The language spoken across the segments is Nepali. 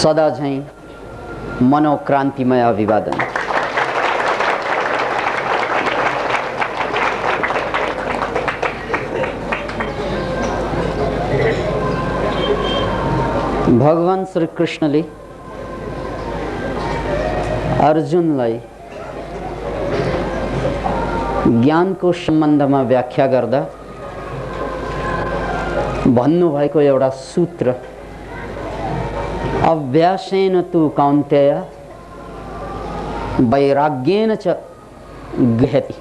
सदा झैं मनोक्रान्तिमय अभिवादन। भगवान श्री कृष्णले अर्जुनलाई ज्ञानको सम्बन्धमा व्याख्या गर्दा भन्नुभएको एउटा सूत्र अभ्यासेन तु कौन्तेय वैराग्येन च गृह्यति।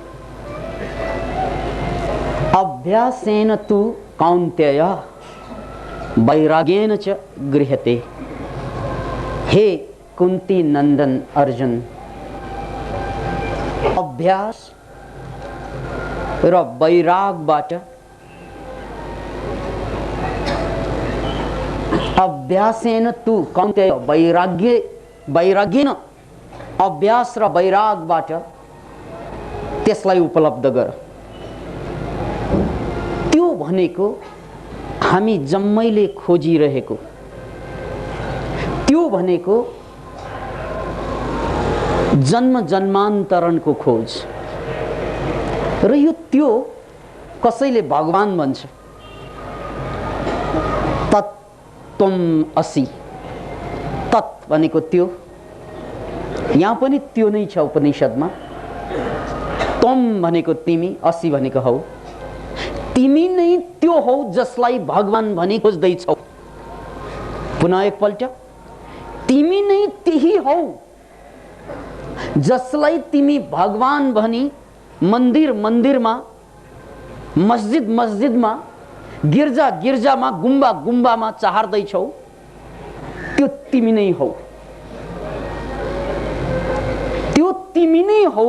अभ्यासेन तु कौन्तेय वैराग्येन च गृह्यते। हे कुंती नंदन अर्जुन, अभ्यास र वैरागबाट अभ्यासेन तु कौन्तेय वैराग्येन अभ्यास र वैरागबाट त्यसलाई उपलब्ध गर। त्यो भनेको हामी जम्मैले खोजिरहेको, त्यो भनेको जन्म जन्मान्तरणको खोज र यो त्यो कसैले भगवान भन्छ। तत्त्वम् असि, तत् भनेको त्यो, यहाँ पनि त्यो नै छ उपनिषदमा। त्वम भनेको तिमी, असि भनेको हौ। तिमी नै त्यो हौ जसलाई भगवान भनी खोज्दैछौ। पुनः एकपल्ट, तिमी नै त्यही हौ जसलाई तिमी भगवान भनी मन्दिर मन्दिरमा, मस्जिद मस्जिदमा, गिर्जा गिर्जामा, गुम्बा गुम्बामा चाहर्दैछौ। त्यो तिमी नै हौ। त्यो तिमी नै हौ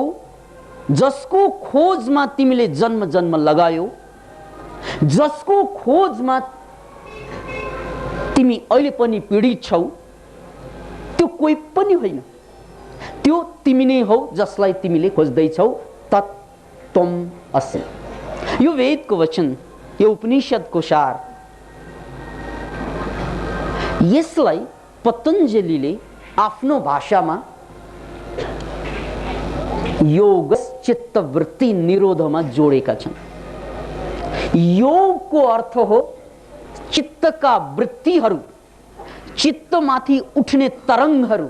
जसको खोजमा तिमीले जन्म जन्म लगायौ, जसको खोजमा तिमी अहिले पनि पीडित छौ। त्यो कोही पनि होइन, त्यो तिमी नै हौ जसलाई तिमीले खोज्दैछौ। तत्त्वम् असि। यो वेदको वचन, यो उपनिषदको सार। यसलाई पतञ्जलिले आफ्नो भाषामा योग चित्तवृत्ति निरोधमा जोडेका छन्। योगको अर्थ हो चित्तका वृत्तिहरू, चित्तमाथि उठ्ने तरङ्गहरू,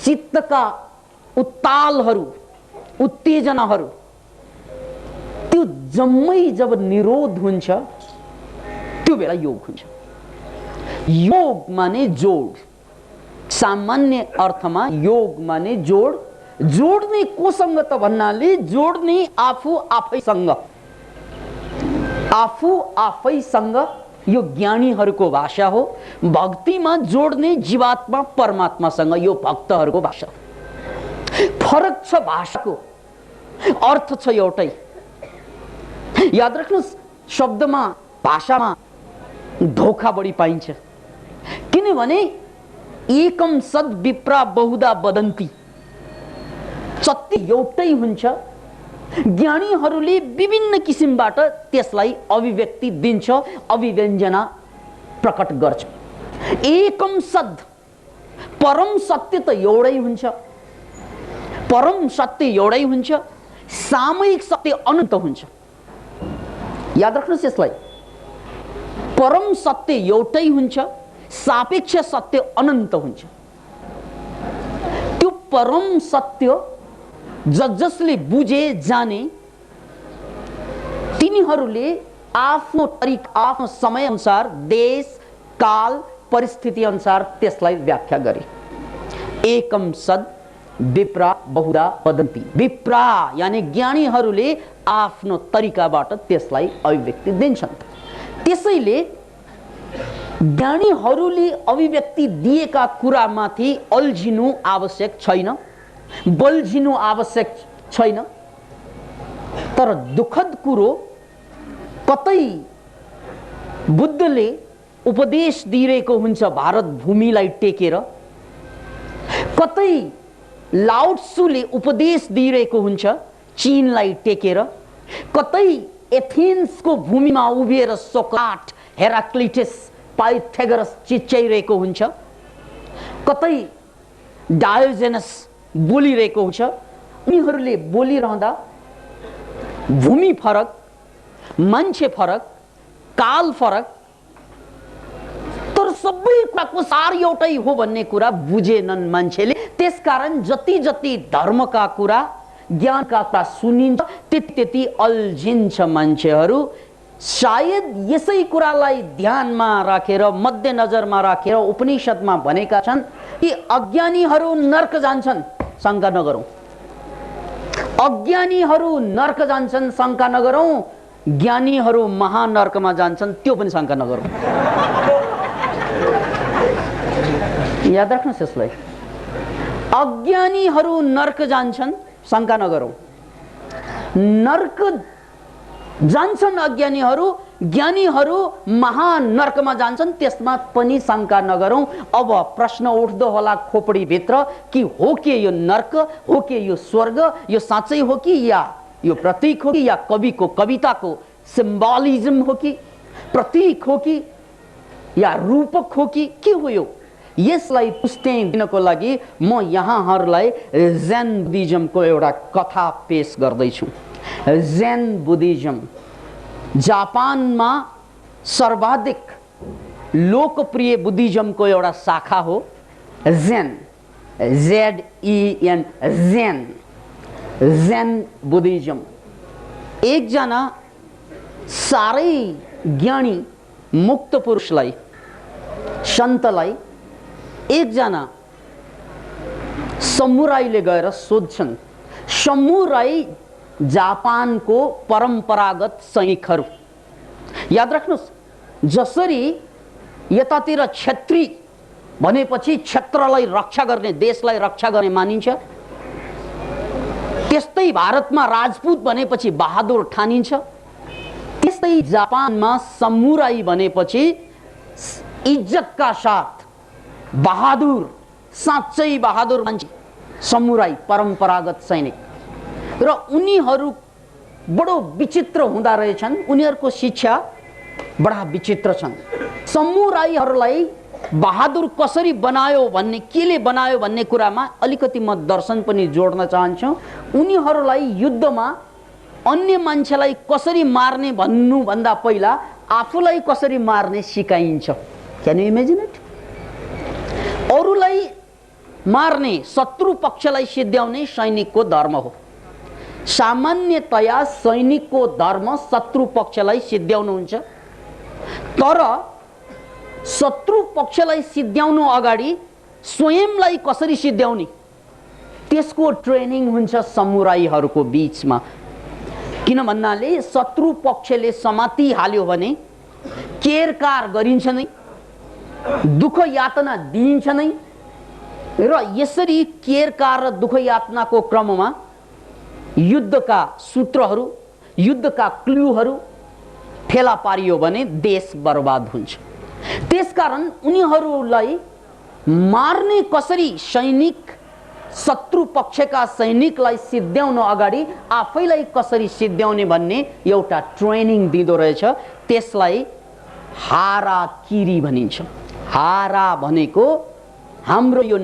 चित्तका उत्तालहरू, उत्तेजनाहरू, त्यो जम्मै जब निरोध हुन्छ त्यो बेला योग हुन्छ। योग माने जोड। सामान्य अर्थमा योग माने जोड। जोड्ने कोसँग त भन्नाले जोड्ने आफू आफैसँग। आफू आफैसँग यो ज्ञानीहरूको भाषा हो। भक्तिमा जोड्ने जीवात्मा परमात्मासँग, यो भक्तहरूको भाषा हो। फरक छ भाषाको, अर्थ छ एउटै। याद राख्नुहोस्, शब्दमा भाषामा धोखा बढी पाइन्छ। किनभने एकम सद विप्रा बहुधा वदन्ति, सत्य एउटै हुन्छ। ज्ञानीहरूले विभिन्न किसिमबाट त्यसलाई अभिव्यक्ति दिन्छ, अभिव्यञ्जना प्रकट गर्छ। एकम सद, परम सत्य त एउटै हुन्छ। परम सत्य एउटै हुन्छ, सामयिक सत्य अनन्त हुन्छ। याद राख्नुहोस् यसलाई। परम सत्य एउटै हुन्छ, सापेक्ष सत्य अनन्त हुन्छ। त्यो परम सत्य जसले बुझे जाने, तिनीहरूले आफ्नो तरिका, आफ्नो समय अनुसार, देश काल परिस्थिति अनुसार त्यसलाई व्याख्या गरे। एकम सद विप्रा बहुधा वदन्ति। विप्रा यानी ज्ञानीहरूले आफ्नो तरिकाबाट त्यसलाई अभिव्यक्ति दिन्छन्। त्यसैले ज्ञानीहरूले अभिव्यक्ति दिएका कुरामाथि अल्झिनु आवश्यक छैन, बल्झिनु आवश्यक छैन। तर दुःखद कुरो, कतै बुद्धले उपदेश दिइरहेको हुन्छ भारत भूमिलाई टेकेर, कतै लाओत्सुले उपदेश दिइरहेको हुन्छ चीनलाई टेकेर, कतै एथेन्सको भूमिमा उभिएर सोक्राट, हेराक्लिटस, पाइथागोरस चिच्याइरहेको हुन्छ। कतै डायोजेनस बोलिरहेको हुन्छ। उनीहरूले बोलिरहँदा भूमि फरक, मान्छे फरक, काल फरक, तर सबै कुराको सार एउटै हो भन्ने कुरा बुझेनन् मान्छेले। त्यसकारण जति जति धर्मका कुरा, ज्ञानका कुरा सुनिन्छ त्यति त्यति अल्झिन्छ मान्छेहरू। सायद यसै कुरालाई ध्यानमा राखेर, मध्यनजरमा राखेर उपनिषदमा भनेका छन् कि अज्ञानीहरू नर्क जान्छन्, शङ्का नगरौँ। अज्ञानीहरू नर्क जान्छन्, शङ्का नगरौँ। ज्ञानीहरू महानर्कमा जान्छन्, त्यो पनि शङ्का नगरौँ। याद राख्नुहोस् यसलाई। अज्ञानीहरू नर्क जान्छन्, शङ्का नगरौँ। नर्क जान्छन् अज्ञानीहरू, ज्ञानीहरू महानर्कमा जान्छन्, त्यसमा पनि शङ्का नगरौँ। अब प्रश्न उठ्दो होला खोपडीभित्र कि हो के यो नर्क, हो के यो स्वर्ग, यो साँच्चै हो कि या यो प्रतीक हो कि या कविको कविताको सिम्बोलिज्म हो कि प्रतीक हो कि या रूपक हो कि के हो यो? यसलाई पुष्टि दिनको लागि म यहाँहरूलाई जेन बुद्धिज्मको एउटा कथा पेश गर्दैछु। जेन बुद्धिज्म जापानमा सर्वाधिक लोकप्रिय बुद्धिज्मको एउटा शाखा हो जेन, ZEN, जेन, जेन बुद्धिज्म। एकजना साह्रै ज्ञानी मुक्त पुरुषलाई, सन्तलाई एकजना समुराईले गएर सोध्छन्। समुराई जापानको परम्परागत सैनिकहरू। याद राख्नुहोस्, जसरी यतातिर क्षेत्री भनेपछि क्षेत्रलाई रक्षा गर्ने, देशलाई रक्षा गर्ने मानिन्छ, त्यस्तै भारतमा राजपूत भनेपछि बहादुर ठानिन्छ, त्यस्तै जापानमा समुराई भनेपछि इज्जतका साथ बहादुर, साँच्चै बहादुर मान्छे समुराई, परम्परागत सैनिक। र उनीहरू बडो विचित्र हुँदा रहेछन्, उनीहरूको शिक्षा बडा विचित्र छन्। समुराईहरूलाई बहादुर कसरी बनायो भन्ने, केले बनायो भन्ने कुरामा अलिकति म दर्शन पनि जोड्न चाहन्छु। उनीहरूलाई युद्धमा अन्य मान्छेलाई कसरी मार्ने भन्नुभन्दा पहिला आफूलाई कसरी मार्ने सिकाइन्छ। Can you imagine it? अरूलाई मार्ने, शत्रु पक्षलाई सिद्ध्याउने सैनिकको धर्म हो। सामान्यतया सैनिकको धर्म शत्रु पक्षलाई सिद्ध्याउनु हुन्छ, तर शत्रु पक्षलाई सिद्ध्याउनु अगाडि स्वयंलाई कसरी सिद्ध्याउने त्यसको ट्रेनिङ हुन्छ समुराईहरूको बीचमा। किन भन्नाले शत्रु पक्षले समाति हाल्यो भने केरकार गरिन्छ नै, दुःख यातना दिइन्छ नै, र यसरी केरकार र दुःख यातनाको क्रममा युद्धका सूत्रहरू, युद्धका क्लुहरू फेला पारियो भने देश बर्बाद हुन्छ। त्यसकारण उनीहरूलाई मार्ने कसरी, सैनिक शत्रु पक्षका सैनिकलाई सिद्ध्याउन अगाडि आफैलाई कसरी सिद्ध्याउने भन्ने एउटा ट्रेनिङ दिँदो रहेछ। त्यसलाई हाराकिरी भनिन्छ। हारा भनेको हाम्रो यो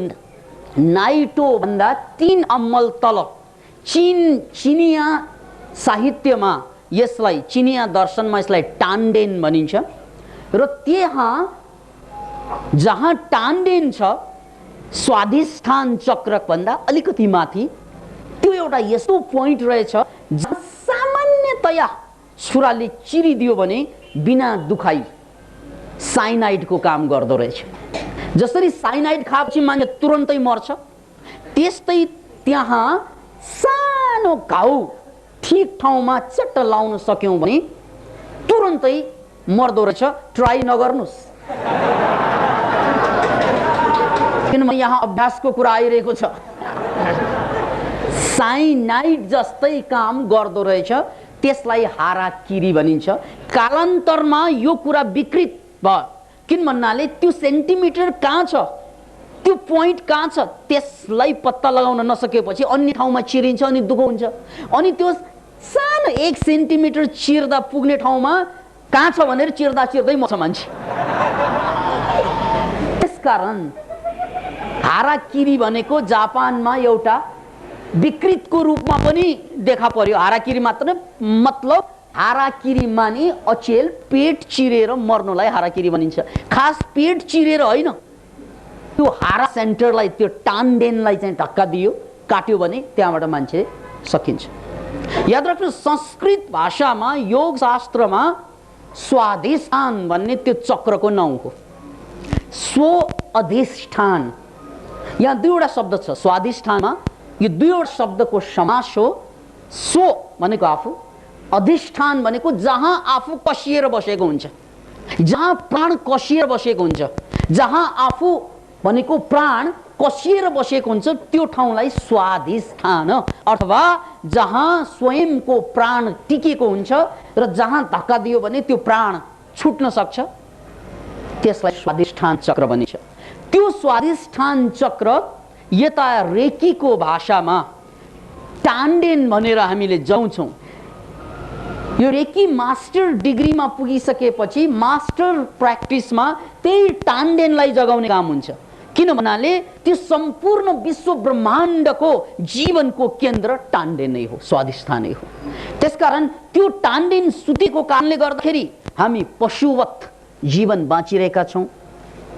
नाइटो भन्दा 3 अम्मल तल चिनिया साहित्यमा यसलाई, चिनिया दर्शनमा यसलाई टान्डेन भनिन्छ। र त्यहाँ जहाँ टान्डेन छ, स्वाधिष्ठान चक्र भन्दा अलिकति माथि, त्यो एउटा यस्तो पोइन्ट रहेछ जहाँ सामान्यतया छुराले चिरिदियो भने बिना दुखाइ साइनाइडको काम गर्दो रहेछ। जसरी साइनाइड खाएपछि मान्छे तुरन्तै मर्छ, त्यस्तै त्यहाँ सानो घाउ ठिक ठाउँमा चट्ट लाउन सक्यौं भने तुरन्तै मर्दो रहेछ। ट्राई नगर्नुस्, किनभने यहाँ अभ्यासको कुरा आइरहेको छ। साइनाइड जस्तै काम गर्दो रहेछ, त्यसलाई हाराकिरी भनिन्छ। कालान्तरमा यो कुरा विकृत भयो। किन भन्नाले त्यो सेन्टिमिटर कहाँ छ, त्यो पोइन्ट कहाँ छ, त्यसलाई पत्ता लगाउन नसकेपछि अन्य ठाउँमा चिरिन्छ अनि दुःख हुन्छ। अनि त्यो सानो 1 सेन्टिमिटर चिर्दा पुग्ने ठाउँमा कहाँ छ भनेर चिर्दा चिर्दै मर्छ मान्छे। त्यसकारण हाराकिरी भनेको जापानमा एउटा विकृतको रूपमा पनि देखा पर्यो। हाराकिरी मात्र मतलब हाराकिरी माने अचेल पेट चिरेर मर्नुलाई हाराकिरी भनिन्छ। खास पेट चिरेर होइन, त्यो हारा सेन्टरलाई, त्यो टान्डेनलाई चाहिँ धक्का दियो, काट्यो भने त्यहाँबाट मान्छे सकिन्छ। याद राख्नु, संस्कृत भाषामा योग शास्त्रमा स्वाधिष्ठान भन्ने त्यो चक्रको नाउँ हो। स्व अधिष्ठान, यहाँ दुईवटा शब्द छ स्वाधिष्ठानमा, यो दुईवटा शब्दको समास हो। स्व भनेको आफू, अधिष्ठान भनेको जहाँ आफू कसिएर बसेको हुन्छ, जहाँ प्राण कसिएर बसेको हुन्छ, जहाँ आफू भनेको प्राण कसिएर बसेको हुन्छ त्यो ठाउँलाई स्वाधिष्ठान, अथवा जहाँ स्वयंको प्राण टिकेको हुन्छ र जहाँ धक्का दियो भने त्यो प्राण छुट्न सक्छ, त्यसलाई स्वाधिष्ठान चक्र भनिन्छ। त्यो स्वाधिष्ठान चक्र यता रेकीको भाषामा टान्डेन भनेर हामीले जाउँछौँ। यो रेकी मास्टर डिग्रीमा पुगिसकेपछि मास्टर प्र्याक्टिसमा त्यही टान्डेनलाई जगाउने काम हुन्छ। किन भन्नाले त्यो सम्पूर्ण विश्व ब्रह्माण्डको जीवनको केन्द्र टान्डेन नै हो, स्वाधिष्ठान नै हो। त्यसकारण त्यो टान्डेन सुतेको कारणले गर्दाखेरि हामी पशुवत जीवन बाँचिरहेका छौँ।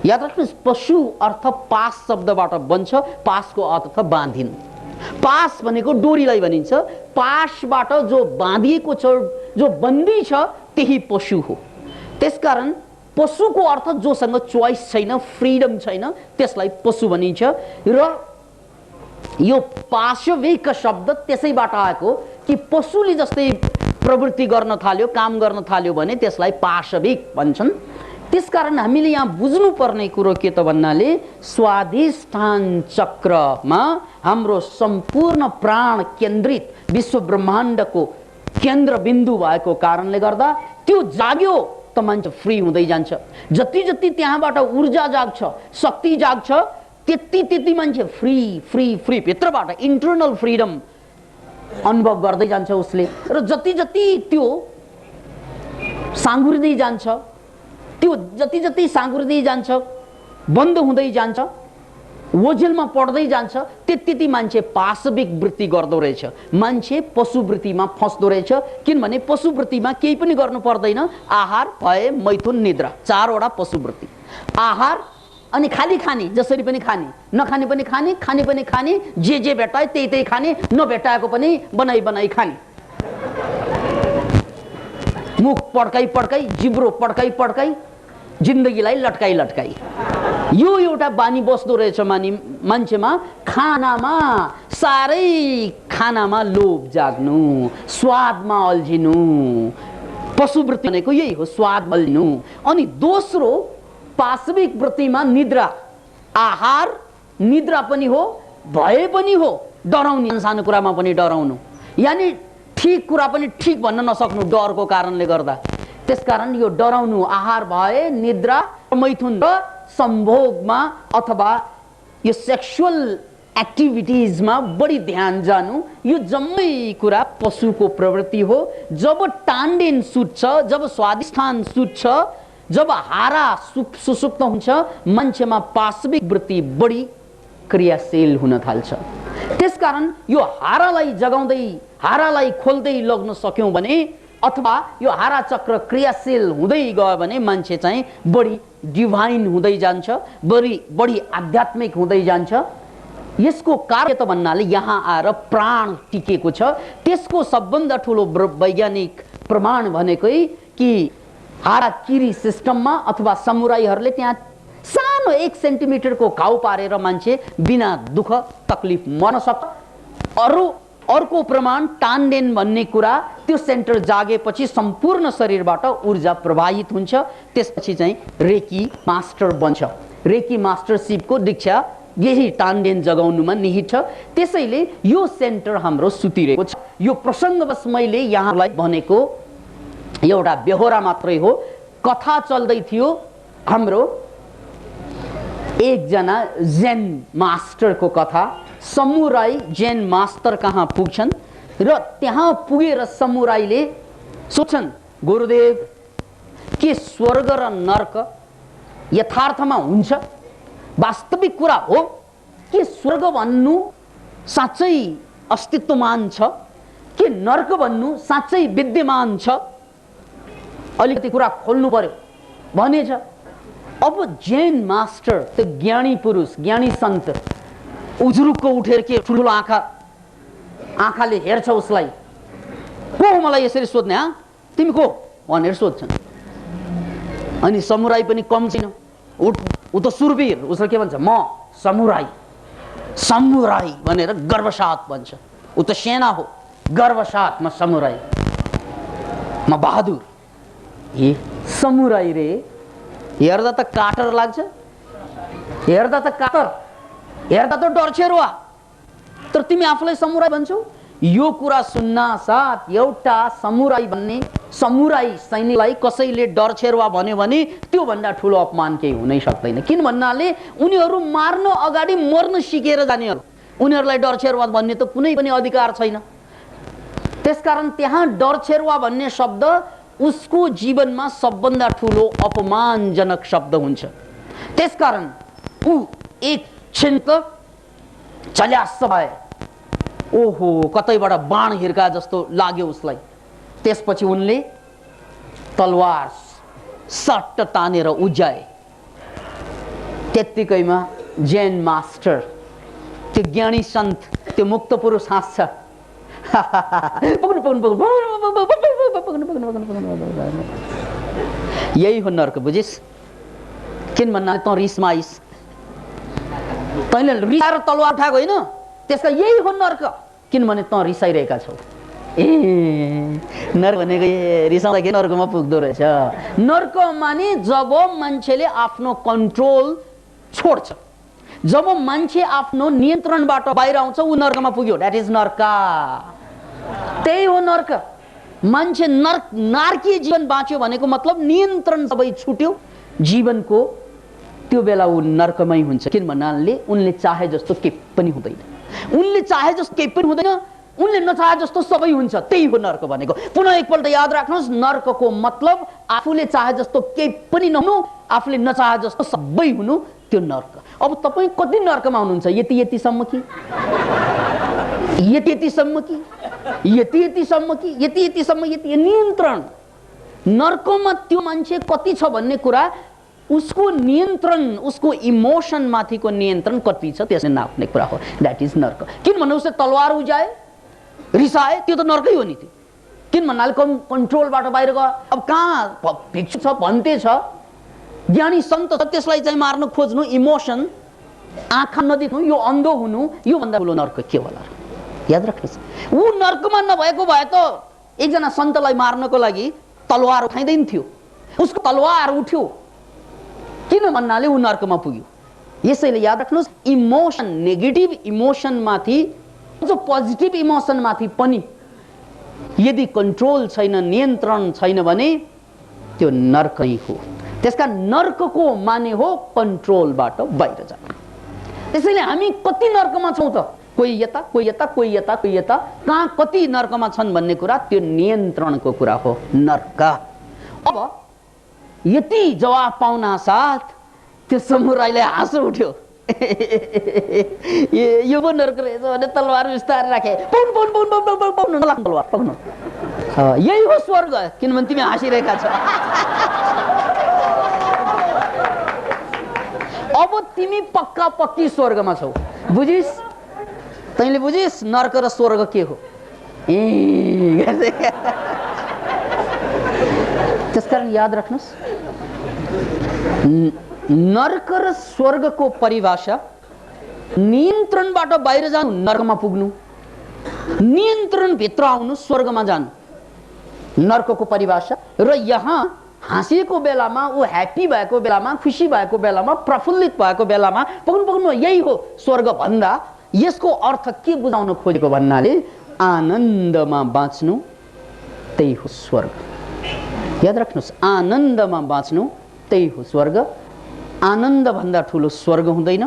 याद राख्नुहोस्, पशु अर्थ पास शब्दबाट बन्छ। पासको अर्थ बाँधिन। पास भनेको डोरीलाई भनिन्छ। पासबाट जो बाँधिएको छ, जो बन्दी छ, त्यही पशु हो। त्यसकारण पशुको अर्थ जोसँग चोइस छैन, फ्रिडम छैन, त्यसलाई पशु भनिन्छ। र यो पाशविक शब्द त्यसैबाट आएको कि पशुले जस्तै प्रवृत्ति गर्न थाल्यो, काम गर्न थाल्यो भने त्यसलाई पाशविक भन्छन्। त्यसकारण हामीले यहाँ बुझ्नुपर्ने कुरो के त भन्नाले स्वाधिष्ठान चक्रमा हाम्रो सम्पूर्ण प्राण केन्द्रित विश्व ब्रह्माण्डको केन्द्रबिन्दु भएको कारणले गर्दा त्यो जाग्यो त मान्छे फ्री हुँदै जान्छ। जति जति त्यहाँबाट ऊर्जा जाग्छ, शक्ति जाग्छ, त्यति त्यति मान्छे फ्री फ्री फ्री भित्रबाट इन्टरनल फ्रिडम अनुभव गर्दै जान्छ उसले। र जति जति त्यो साँघुर्दै जान्छ, त्यो जति जति साँघुर्दै जान्छ, बन्द हुँदै जान्छ, ओझेलमा पढ्दै जान्छ, त्यति मान्छे पाशविक वृत्ति गर्दो रहेछ, मान्छे पशुवृत्तिमा फस्दो रहेछ। किनभने पशुवृत्तिमा केही पनि गर्नु पर्दैन। आहार, भय, मैथुन, निद्रा, चारवटा पशुवृत्ति। आहार अनि खाली खाने, जसरी पनि खाने, नखाने पनि खाने, खाने पनि खाने, जे भेटाए त्यही त्यही खाने, नभेटाएको पनि बनाई बनाई खाने। मुख पड्काई पड्काई, जिब्रो पड्काई पड्काई, जिन्दगीलाई लट्काई लट्काई, यो एउटा बानी बस्दो रहेछ मान्छेमा। खानामा, साह्रै खानामा लोभ जाग्नु, स्वादमा अल्झिनु, पशुवृत्ति भनेको यही हो, स्वाद अल्झिनु। अनि दोस्रो पाशविक वृत्तिमा निद्रा, आहार, निद्रा पनि हो, भय पनि हो, डराउने, सानो कुरामा पनि डराउनु, यानी ठिक कुरा पनि ठिक भन्न नसक्नु डरको कारणले गर्दा। त्यसकारण यो डराउनु, आहार, भय, निद्रा, मैथुन र सम्भोगमा अथवा यो सेक्सुअल एक्टिभिटिजमा बढी ध्यान जानु, यो जम्मै कुरा पशुको प्रवृत्ति हो। जब टान्डेन सुत्छ, जब स्वाधिष्ठान सुत्छ, जब हारा सुसुप्त हुन्छ, मान्छेमा पाशविक वृत्ति बढी क्रियाशील हुन थाल्छ। त्यसकारण यो हारालाई जगाउँदै, हारालाई खोल्दै लग्न सक्यौं भने, अथवा यो हारा चक्र क्रियाशील हुँदै गयो भने मान्छे चाहिँ बढी डिभाइन हुँदै जान्छ, बढी आध्यात्मिक हुँदै जान्छ। यसको कारण त भन्नाले यहाँ आएर प्राण टिकेको छ। त्यसको सबभन्दा ठुलो वैज्ञानिक प्रमाण भनेकै कि हाराकिरी सिस्टममा अथवा समुराईहरूले त्यहाँ सानो 1 सेन्टिमिटरको घाउ पारेर मान्छे बिना दुःख तकलिफ मर्न सक्छ। अर्को प्रमाण टान्डेन भन्ने कुरा, त्यो सेन्टर जागेपछि सम्पूर्ण शरीरबाट ऊर्जा प्रवाहित हुन्छ। त्यसपछि चाहिँ रेकी मास्टर बन्छ। रेकी मास्टरशिपको दीक्षा यही टान्डेन जगाउनुमा निहित छ। त्यसैले यो सेन्टर हाम्रो सुतिरहेको छ। यो प्रसङ्गवश मैले यहाँलाई भनेको एउटा बेहोरा मात्रै हो। कथा चल्दै थियो, हाम्रो एकजना जेन मास्टरको कथा। समुराई जेन मास्टर कहाँ पुग्छन् र त्यहाँ पुगेर समुराईले सोध्छन्, गुरुदेव के स्वर्ग र नर्क यथार्थमा हुन्छ, वास्तविक कुरा हो के स्वर्ग भन्नु साँच्चै अस्तित्वमान छ के नर्क भन्नु साँच्चै विद्यमान छ, अलिकति कुरा खोल्नु पर्यो भनेछ। अब जैन मास्टर, त्यो ज्ञानी पुरुष, ज्ञानी सन्त उजुरुक्क उठेर के ठुलो आँखाले हेर्छ उसलाई, को हो मलाई यसरी सोध्ने, तिमी को भनेर सोध्छन्। अनि समुराई पनि कम छैन, ऊ त सुरवीर, उसले के भन्छ, म समुराई, समुराई भनेर गर्वसाथ भन्छ। ऊ त सेना हो, गर्वसाथ म समुराई, म बहादुर। ए समुराई रे, हेर्दा त काटर लाग्छ, हेर्दा त काटर, हेर्दा त डरछेरुवा, तर तिमी आफूलाई समुराई भन्छौ। यो कुरा सुन्न साथ एउटा समुराई भन्ने, समुराई सैनिकलाई कसैले डरछेरुवा भन्यो भने त्यो भन्दा ठुलो अपमान केही हुनै सक्दैन। किन भन्नाले उनीहरू मार्न अगाडि मर्न सिकेर जानेहरू, उनीहरूलाई डरछेरुवा भन्ने त कुनै पनि अधिकार छैन। त्यसकारण त्यहाँ डरछेरुवा भन्ने शब्द उसको जीवनमा सबभन्दा ठुलो अपमानजनक शब्द हुन्छ। त्यसकारण ऊ एक क्षण त चल्यास भए, ओहो कतैबाट बाण हिर्का जस्तो लाग्यो उसलाई। त्यसपछि उनले तलवार सट्ट तानेर उज्याए। त्यत्तिकैमा जैन मास्टर, त्यो ज्ञानी सन्त, त्यो मुक्त पुरुष हाँस्छ, यही हो नर्क, बुझिस्? किन भन्नाले त रिसमा आइस, तैँले रिसाएर तलवार उठाएको होइन, त्यसका यही हो नर्क। किनभने त रिसाइरहेका छौ। ए नर्क भनेको रिसाउँदाखेरि नर्कमा पुग्दो रहेछ। नर्क माने जब मान्छेले आफ्नो कन्ट्रोल छोड्छ, जब मान्छे आफ्नो नियन्त्रणबाट बाहिर आउँछ, ऊ नर्कमा पुग्यो, द्याट इज नर्क। त्यही हो नर्क। मान्छे नारकीय जीवन बाँच्यो भनेको मतलब नियन्त्रण सबै छुट्यो जीवनको, त्यो बेला ऊ नर्कमै हुन्छ। किन भन्नाले उनले चाहे जस्तो केही पनि हुँदैन, उनले चाहे जस्तो केही पनि हुँदैन, उनले नचाहे जस्तो सबै हुन्छ, त्यही हो नर्क भनेको। पुनः एकपल्ट याद राख्नुहोस्, नर्कको मतलब आफूले चाहे जस्तो केही पनि नहुनु, आफूले नचाहे जस्तो सबै हुनु, त्यो नर्क। अब तपाईँ कति नर्कमा हुनुहुन्छ? यतिसम्म कि यतिसम्म कि यतिसम्म कि यतिसम्म, यति नियन्त्रण। नर्कमा त्यो मान्छे कति छ भन्ने कुरा उसको नियन्त्रण, उसको इमोसन माथिको नियन्त्रण कति छ त्यसले नाप्ने कुरा हो, द्याट इज नर्क। किन भन्नु उसले तलवार उजाए, रिसाए, त्यो त नर्कै हो नि। त्यो किन भन्नाले कन्ट्रोलबाट बाहिर गयो। अब कहाँ भिक्षु छ, भन्ते छ, ज्ञानी सन्त छ, त्यसलाई चाहिँ मार्न खोज्नु, इमोसन, आँखा नदेख्नु, यो अन्धो हुनु, यो भन्दा ठुलो नर्क के होला? याद राख्नुहोस्, ऊ नर्कमा नभएको भए त एकजना सन्तलाई मार्नको लागि तलवार उठाइँदैन थियो, उसको तलवार उठ्यो, किन भन्नाले ऊ नर्कमा पुग्यो। यसैले याद राख्नुहोस्, इमोसन, नेगेटिभ इमोसन माथि जो पोजिटिभ इमोसन माथि पनि यदि कन्ट्रोल छैन, नियन्त्रण छैन भने त्यो नर्क नै हो। त्यसका नर्कको माने हो कन्ट्रोलबाट बाहिर जानु। त्यसैले हामी कति नर्कमा छौँ त? कोही यता, कोही यता, कोही यता, कोही यता, कहाँ कति नर्कमा छन् भन्ने कुरा त्यो नियन्त्रणको कुरा हो, नर्क। अब यति जवाफ पाउन साथ त्यो समुराईले हाँसो उठ्यो, यो पो नर्क रहेछ भने तलवार बिस्तारै राखे, तलवार पक्नु, यही हो स्वर्ग। किनभने तिमी हाँसिरहेका छौ। अब तिमी पक्का पक्की स्वर्गमा छौ, बुझिस्? तैँले बुझिस् नर्क र स्वर्ग के हो? त्यसकारण याद राख्नुहोस्, नर्क र स्वर्गको परिभाषा नियन्त्रणबाट बाहिर जानु नर्कमा पुग्नु, नियन्त्रणभित्र आउनु स्वर्गमा जानु, नर्कको परिभाषा। र यहाँ हाँसिएको बेलामा, ऊ ह्याप्पी भएको बेलामा, खुसी भएको बेलामा, प्रफुल्लित भएको बेलामा पक्नु यही हो स्वर्ग भन्दा यसको अर्थ के बुझाउन खोजेको भन्नाले आनन्दमा बाँच्नु त्यही हो स्वर्ग। याद राख्नुहोस्, आनन्दमा बाँच्नु त्यही हो स्वर्ग। आनन्द भन्दा ठुलो स्वर्ग हुँदैन।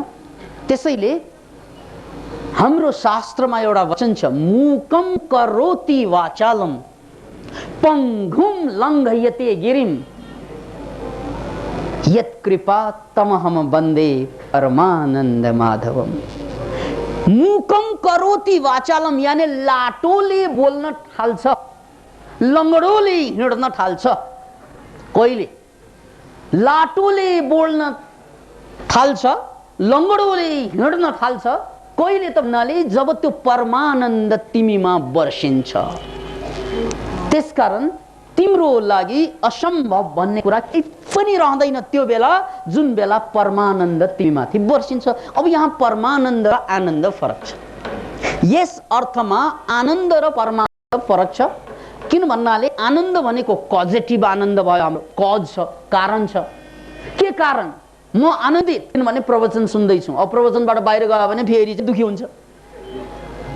त्यसैले हाम्रो शास्त्रमा एउटा वचन छ, मूकम करोति वाचालम पंघुम लङ्घयते गिरिम यत् कृपा तमहम वन्दे परमानन्द माधवम। मुकम करोति वाचालम, यानी लाटोले बोल्न थाल्छ, लङ्गडोले हिँड्न थाल्छ। कहिले लाटोले बोल्न थाल्छ, लङ्गडोले हिँड्न थाल्छ, कहिले त भन्नाले जब त्यो परमानन्द तिमीमा वर्षिन्छ। त्यसकारण तिम्रो लागि असम्भव भन्ने कुरा केही पनि रहँदैन त्यो बेला, जुन बेला परमानन्द तिमीमाथि वर्षिन्छ। अब यहाँ परमानन्द र आनन्द फरक छ। यस अर्थमा आनन्द र परमानन्द फरक छ। किन भन्नाले आनन्द भनेको कजेटिभ आनन्द भयो, हाम्रो कज छ, कारण छ। के कारण? म आनन्दित किनभने प्रवचन सुन्दैछु। अब प्रवचनबाट बाहिर गयो भने फेरि चाहिँ दुखी हुन्छ।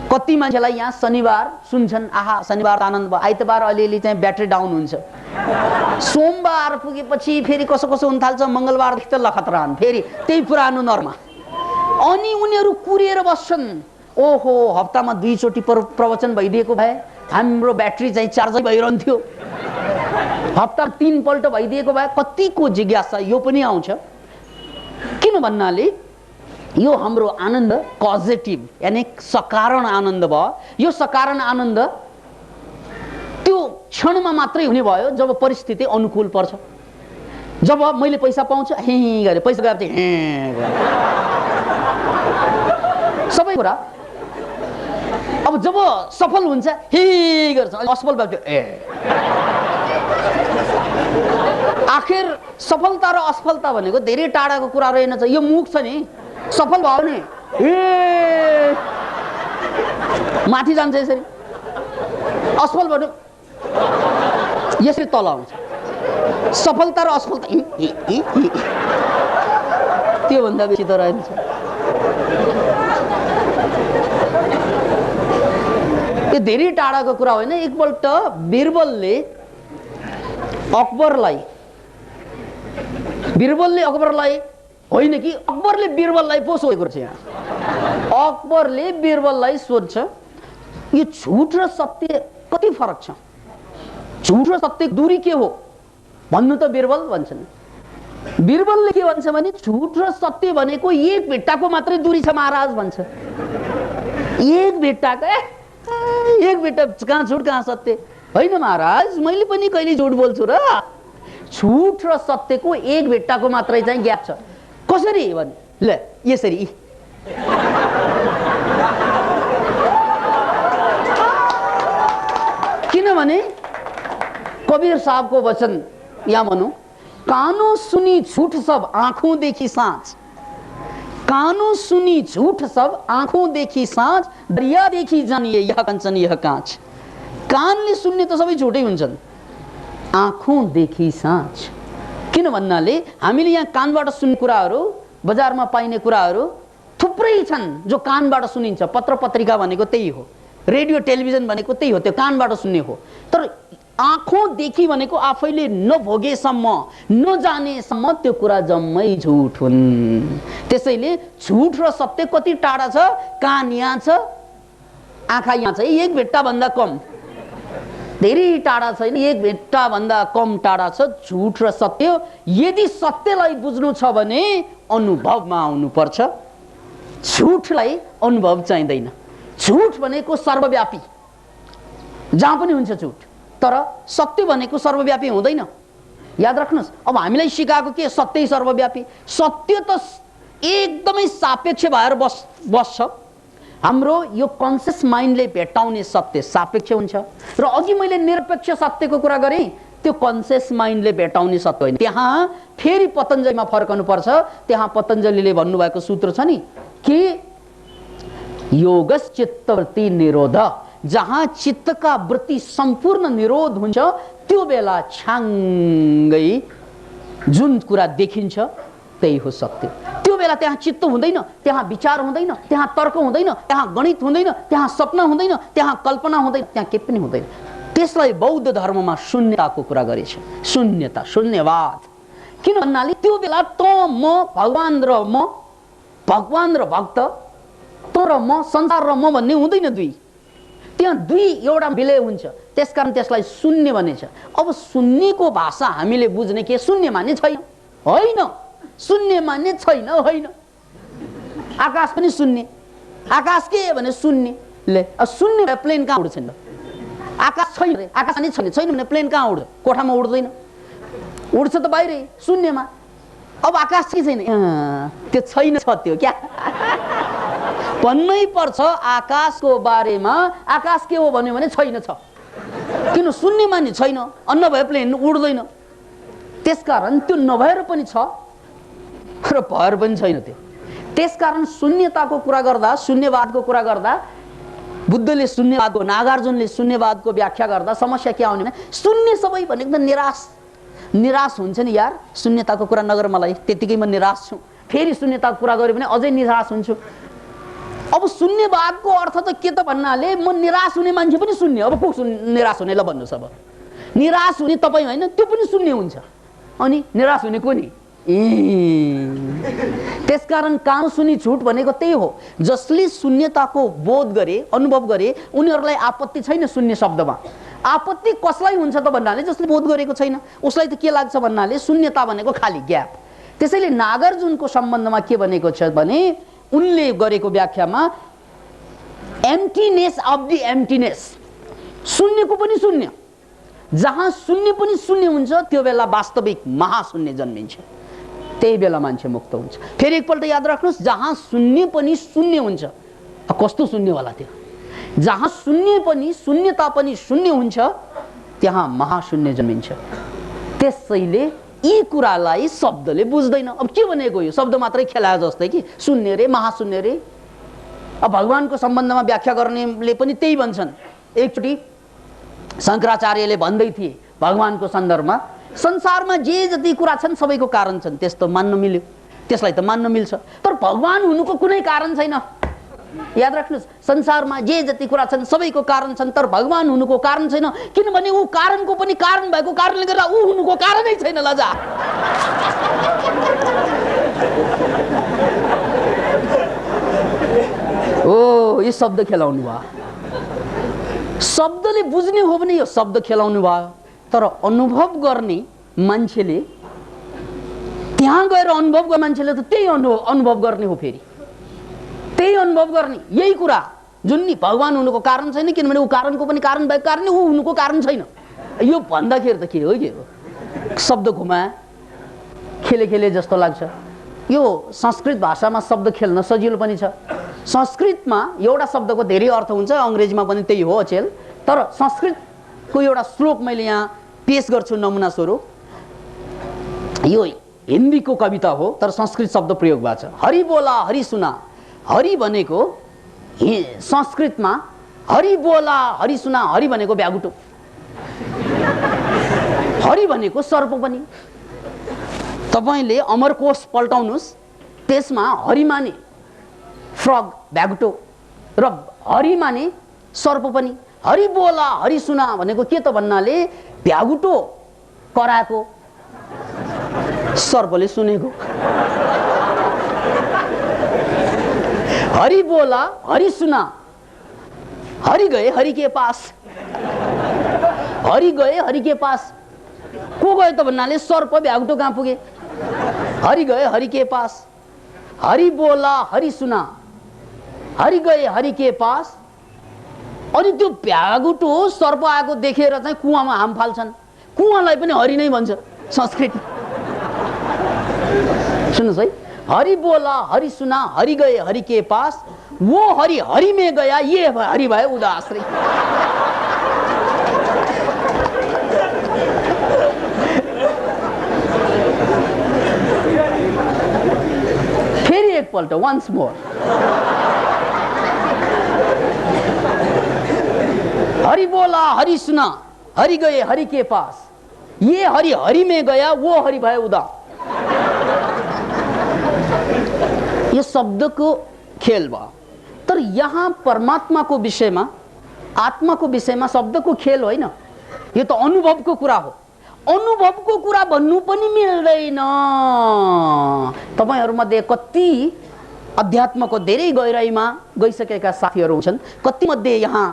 कति मान्छेलाई यहाँ शनिबार सुन्छन्, आहा शनिबार आनन्द भयो, आइतबार अलिअलि चाहिँ ब्याट्री डाउन हुन्छ, सोमबार पुगेपछि फेरि कसो कसो हुन थाल्छ, मङ्गलबारदेखि त लखतरान, फेरि त्यही पुरानो नर्मा। अनि उनीहरू कुरेर बस्छन्। ओहो, हप्तामा 2 चोटि प्रवचन भइदिएको भए हाम्रो ब्याट्री चाहिँ चार्जै भइरहन्थ्यो, हप्तामा 3 पल्ट भइदिएको भए। कतिको जिज्ञासा यो पनि आउँछ। किन भन्नाले यो हाम्रो आनन्द कजेटिभ यानी सकारण आनन्द भयो। यो सकारण आनन्द त्यो क्षणमा मात्रै हुने भयो जब परिस्थिति अनुकूल पर्छ। जब मैले पैसा पाउँछु हे गरे, पैसा गएपछि हे गरे, सबै कुरा। अब जब सफल हुन्छ हे गर्छ, असफल भएपछि ए। आखिर सफलता र असफलता भनेको धेरै टाढाको कुरा रहेनछ। यो मुख छ नि, सफल भयो नि ए माथि जान्छ, यसरी असफल भयो यसरी तल आउँछ। सफलता र असफलता त्योभन्दा बेसी त रहेछ। यो धेरै टाढाको कुरा होइन। एकपल्ट बिरबलले अकबरलाई होइन कि अकबरले बिरबललाई पो सोधेको छ। यहाँ अकबरले बिरबललाई सोध्छ, यो झुट र सत्य कति फरक छ? झुट र सत्य दूरी के हो भन्नु त बिरबल भन्छन्। बिरबलले के भन्छ भने झुट र सत्य भनेको एक भिट्टाको मात्रै दूरी छ महाराज भन्छ। एक भिट्टाको एक भिट्टा, कहाँ झुट कहाँ सत्य? होइन महाराज, मैले पनि कहिले झुट बोल्छु र। झुट र सत्यको एक भिट्टाको मात्रै चाहिँ ग्याप छ। कसरी भने ल यसरी, किनभने कबीर साहबको वचन यहाँ भनौँ, कानों सुनी झूठ सब आंखों देखी सांझ, कानों सुनी झूठ सब आंखों देखी सांझ, दरिया देखी जानिए यह कंचन यह कांच। कानले सुन्ने त सबै झुटै हुन्छन्, आँखों देखी साँझ। किन भन्नाले हामीले यहाँ कानबाट सुन्ने कुराहरू, बजारमा पाइने कुराहरू थुप्रै छन् जो कानबाट सुनिन्छ। पत्र पत्रिका भनेको त्यही हो, रेडियो टेलिभिजन भनेको त्यही हो, त्यो कानबाट सुन्ने हो। तर आँखों देखी भनेको आफैले नभोगेसम्म, नजानेसम्म त्यो कुरा जम्मै झुट हुन्। त्यसैले झुट र सत्य कति टाढा छ? कान यहाँ छ, आँखा यहाँ छ, एक भिट्टा भन्दा कम, धेरै टाढा छैन, एक भिट्टा भन्दा कम टाढा छ झुट र सत्य। यदि सत्यलाई बुझ्नु छ भने अनुभवमा आउनु पर्छ, झुटलाई अनुभव चाहिँदैन। झुट भनेको सर्वव्यापी, जहाँ पनि हुन्छ झुट, तर सत्य भनेको सर्वव्यापी हुँदैन। याद राख्नुहोस्, अब हामीलाई सिकाएको के? सत्य सर्वव्यापी। सत्य त एकदमै सापेक्ष भएर बस्छ। हाम्रो यो कन्सियस माइन्डले भेट्टाउने सत्य सापेक्ष हुन्छ, र अघि मैले निरपेक्ष सत्यको कुरा गरेँ, त्यो कन्सियस माइन्डले भेट्टाउने सत्य होइन। त्यहाँ फेरि पतञ्जलिमा फर्कनु पर्छ। त्यहाँ पतञ्जलिले भन्नुभएको सूत्र छ नि कि योगस चित्तवृत्ति निरोध, जहाँ चित्तका वृत्ति सम्पूर्ण निरोध हुन्छ त्यो बेला छाङ्गै जुन कुरा देखिन्छ त्यही हो सत्य। त्यो बेला त्यहाँ चित्त हुँदैन, त्यहाँ विचार हुँदैन, त्यहाँ तर्क हुँदैन, त्यहाँ गणित हुँदैन, त्यहाँ सपना हुँदैन, त्यहाँ कल्पना हुँदैन, त्यहाँ के पनि हुँदैन। त्यसलाई बौद्ध धर्ममा शून्यताको कुरा गरेछ। शून्यता, शून्यवाद। किन भन्नाले त्यो बेला त म भगवान र भक्त, त र म संसार र म भन्ने हुँदैन। दुई, त्यहाँ दुई एउटा विलय हुन्छ। त्यसकारण त्यसलाई शून्य भनेछ। अब शून्यको भाषा हामीले बुझ्ने के? शून्य माने छैन, होइन। शून्य माने छैन, होइन। आकाश पनि शून्य, आकाश के भने शून्य। ले शून्य प्लेन कहाँ उड्छ नि? आकाश छैन, आकाश नै छैन भने प्लेन कहाँ उड्छ? कोठामा उड्दैन, उड्छ त बाहिरै शून्यमा। अब आकाश के छैन, त्यो छैन, छ त्यो क्या भन्नै पर्छ। आकाशको बारेमा आकाश के हो भन्यो भने छैन, छ। किन? शून्यमा नि छैन, नभए प्लेन उड्दैन। त्यसकारण त्यो नभएर पनि छ र भएर पनि छैन त्यो। त्यसकारण शून्यताको कुरा गर्दा, शून्यवादको कुरा गर्दा, बुद्धले शून्यवादको, नागार्जुनले शून्यवादको व्याख्या गर्दा समस्या के आउने भने शून्य सबै भनेको त निराश हुन्छ नि यार। शून्यताको कुरा नगर मलाई, त्यतिकै म निराश छु। फेरि शून्यताको कुरा गऱ्यो भने अझै निराश हुन्छु। अब शून्यवादको अर्थ त के त भन्नाले म निराश हुने मान्छे पनि शून्य। अब को निराश हुने ल भन्नुहोस्? अब निराश हुने तपाईँ होइन, त्यो पनि शून्य हुन्छ। अनि निराश हुने को नि? त्यसकारण कान सुनी छुट भनेको त्यही हो। जसले शून्यताको बोध गरे, अनुभव गरे, उनीहरूलाई आपत्ति छैन शून्य शब्दमा। आपत्ति कसलाई हुन्छ त भन्नाले जसले बोध गरेको छैन उसलाई त के लाग्छ भन्नाले शून्यता भनेको खाली ग्याप। त्यसैले नागार्जुनको सम्बन्धमा के भनेको छ भने उनले गरेको व्याख्यामा एम्प्टीनेस अफ द एम्प्टीनेस, शून्यको पनि शून्य। जहाँ शून्य पनि शून्य हुन्छ त्यो बेला वास्तविक महाशून्य जन्मिन्छ, त्यही बेला मान्छे मुक्त हुन्छ। फेरि एकपल्ट याद राख्नुहोस्, जहाँ शून्य पनि शून्य हुन्छ, कस्तो शून्य होला त्यो? जहाँ शून्य पनि शून्यता पनि शून्य हुन्छ त्यहाँ महाशून्य जन्मिन्छ। त्यसैले यी कुरालाई शब्दले बुझ्दैन। अब के भनेको? यो शब्द मात्रै खेलाए जस्तै कि शून्य रे महाशून्य रे। अब भगवानको सम्बन्धमा व्याख्या गर्नेले पनि त्यही भन्छन्। एकचोटि शङ्कराचार्यले भन्दै थिए भगवानको सन्दर्भमा, संसारमा जे जति कुरा छन् सबैको कारण छन्। त्यस्तो मान्न मिल्यो, त्यसलाई त मान्न मिल्छ। तर भगवान हुनुको कुनै कारण छैन। याद राख्नुहोस्, संसारमा जे जति कुरा छन् सबैको कारण छन्, तर भगवान हुनुको कारण छैन। किनभने ऊ कारणको पनि कारण भएको कारणले गर्दा ऊ हुनुको कारणै छैन। लजा ओ, यो शब्द खेलाउनु भयो। शब्दले बुझ्ने हो भने यो शब्द खेलाउनु भयो। तर अनुभव गर्ने मान्छेले, त्यहाँ गएर अनुभव गर्ने मान्छेले त त्यही अनुभव गर्ने हो। फेरि त्यही अनुभव गर्ने यही कुरा जुन नि भगवान हुनुको कारण छैन, किनभने ऊ कारणको पनि कारण भएको कारणले ऊ हुनुको कारण छैन। यो भन्दाखेरि त के हो? के हो? शब्द घुमा खेले जस्तो लाग्छ। यो संस्कृत भाषामा शब्द खेल्न सजिलो पनि छ। संस्कृतमा एउटा शब्दको धेरै अर्थ हुन्छ, अङ्ग्रेजीमा पनि त्यही हो अचेल। तर संस्कृतको एउटा श्लोक मैले यहाँ पेश गर्छु नमुना स्वरूप। यो हिन्दीको कविता हो तर संस्कृत शब्द प्रयोग भएको छ। हरि बोला हरि सुना। हरि भनेको संस्कृतमा हरि बोला हरि सुना, हरि भनेको भ्यागुटो, हरि भनेको सर्प पनि। तपाईले अमरकोश पल्टाउनुस्, त्यसमा हरि माने फ्रग भ्यागुटो र हरि माने सर्प पनि। हरि बोला हरि सुना भनेको के त भन्नाले भ्यागुटो कराएको, सर्पले सुनेको। हरि बोला हरि सुना, हरि गए हरि के पास। हरि गए हरि के पास को गयो त भन्नाले सर्प भ्यागुटो कहाँ पुगे? हरि गए हरि के पास। हरि बोला हरि सुना, हरि गए हरि के पास। अनि त्यो भ्यागुटो सर्प आएको देखेर चाहिँ कुवामा हाम फाल्छन्। कुवालाई पनि हरि नै भन्छ संस्कृत। सुन्नुहोस् है, हरि बोला हरि सुना, हरि गए हरि के पास। वो हरि हरि में गया, ये हरि भए उदास रे। फेरि एकपल्ट, वन्स मोर। हरि बोला हरि सुना, हरि गए हरि के पास। ये हरि हरि में गया, वो हरि भए उदास। ये शब्दको खेल भयो। तर यहाँ परमात्माको विषयमा, आत्माको विषयमा शब्दको खेल होइन, यो त अनुभवको कुरा हो। अनुभवको कुरा भन्नु पनि मिल्दैन। तपाईहरुमध्ये कति अध्यात्मको धेरै गहिराईमा गइसकेका साथीहरु हुन्छन्, कति मध्ये यहाँ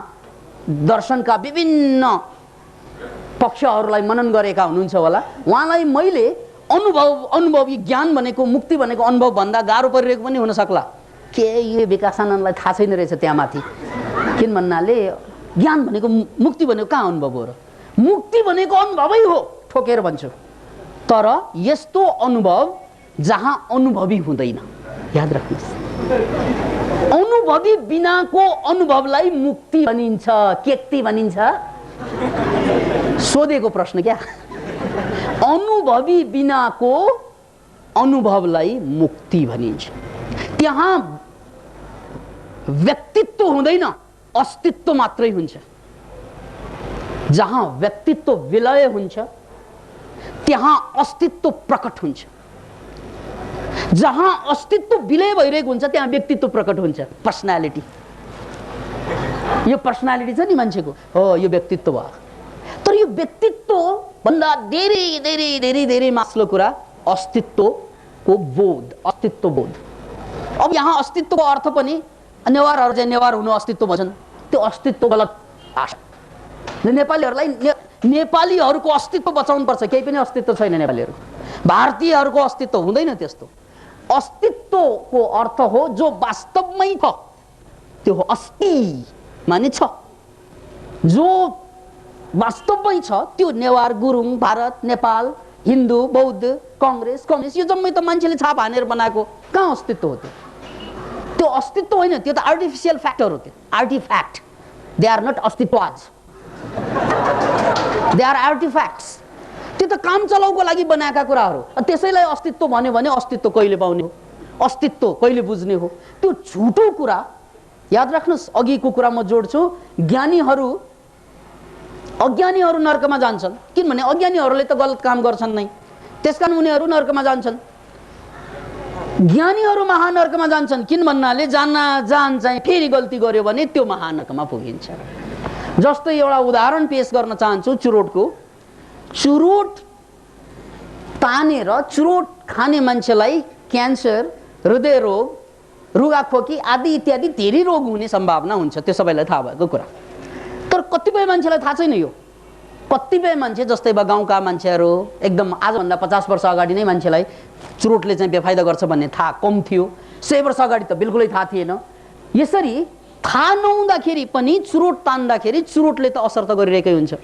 दर्शनका विभिन्न पक्षहरूलाई मनन गरेका हुनुहुन्छ होला। उहाँलाई मैले अनुभवी ज्ञान भनेको, मुक्ति भनेको अनुभव भन्दा गाह्रो परिरहेको पनि हुन सक्ला। के यो विकासानन्दलाई थाहा छैन रहेछ त्यहाँ माथि। किन भन्नाले ज्ञान भनेको मुक्ति भनेको कहाँ अनुभव हो र? मुक्ति भनेको अनुभवै हो, ठोकेर भन्छु। तर यस्तो अनुभव जहाँ अनुभवी हुँदैन, याद राख्नुहोस्। अनुभवी बिनाको अनुभवलाई मुक्ति भनिन्छ, केक्ति भनिन्छ? सोधेको प्रश्न क्या। अनुभवी बिनाको अनुभवलाई मुक्ति भनिन्छ। त्यहाँ व्यक्तित्व हुँदैन, अस्तित्व मात्रै हुन्छ। जहाँ व्यक्तित्व विलय हुन्छ त्यहाँ अस्तित्व प्रकट हुन्छ। जहाँ अस्तित्व विलय भइरहेको हुन्छ त्यहाँ व्यक्तित्व प्रकट हुन्छ। पर्सनालिटी, यो पर्सनालिटी छ नि मान्छेको, हो यो व्यक्तित्व भयो। तर यो व्यक्तित्व भन्दा धेरै धेरै धेरै धेरै माथिल्लो कुरा अस्तित्वको बोध, अस्तित्व बोध। अब यहाँ अस्तित्वको अर्थ पनि नेवारहरू चाहिँ नेवार हुनु अस्तित्व भन्छन्, त्यो अस्तित्व गलत भाषा। नेपालीहरूको अस्तित्व बचाउनु पर्छ, केही पनि अस्तित्व छैन नेपालीहरू। भारतीयहरूको अस्तित्व हुँदैन त्यस्तो। अस्तित्वको अर्थ हो जो वास्तवमै छ, त्यो हो अस्ति माने छ। जो वास्तवमै छ त्यो नेवार, गुरुङ, भारत, नेपाल, हिन्दू, बौद्ध, कांग्रेस, कम्युनिस्ट, यो जम्मै त मान्छेले छाप हानेर बनाएको। कहाँ अस्तित्व हो त्यो? त्यो अस्तित्व होइन, त्यो त आर्टिफिसियल फ्याक्टर हो। त्यो आर्टिफ्याक्ट, दे आर नट अस्तित्वज, दे आर आर्टिफ्याक्ट्स। त्यो त काम चलाउको लागि बनाएका कुराहरू। त्यसैलाई अस्तित्व भन्यो भने अस्तित्व कहिले पाउने हो, अस्तित्व कहिले बुझ्ने हो? त्यो झुटो कुरा। याद राख्नुहोस्, अघिको कुरा म जोड्छु। अज्ञानीहरू नर्कमा जान्छन्, किनभने अज्ञानीहरूले त गलत काम गर्छन् नै, त्यसकारण उनीहरू नर्कमा जान्छन्। ज्ञानीहरू महानर्कमा जान्छन्, किन भन्नाले जान चाहिँ फेरि गल्ती गर्यो भने त्यो महानर्कमा पुगिन्छ। जस्तो एउटा उदाहरण पेश गर्न चाहन्छु चुरोटको। चुरोट तानेर चुरोट खाने मान्छेलाई क्यान्सर, हृदय रोग, रुगाखोकी आदि इत्यादि धेरै रोग हुने सम्भावना हुन्छ, त्यो सबैलाई थाहा भएको कुरा। तर कतिपय मान्छेलाई थाहा छैन यो। कतिपय मान्छे जस्तै अब गाउँका मान्छेहरू एकदम आजभन्दा 50 वर्ष अगाडि नै मान्छेलाई चुरोटले चाहिँ बेफाइदा गर्छ भन्ने थाहा कम थियो। 100 वर्ष अगाडि त बिल्कुलै थाहा थिएन। यसरी थाहा नहुँदाखेरि पनि चुरोट तान्दाखेरि चुरोटले त असर त गरिरहेकै हुन्छ।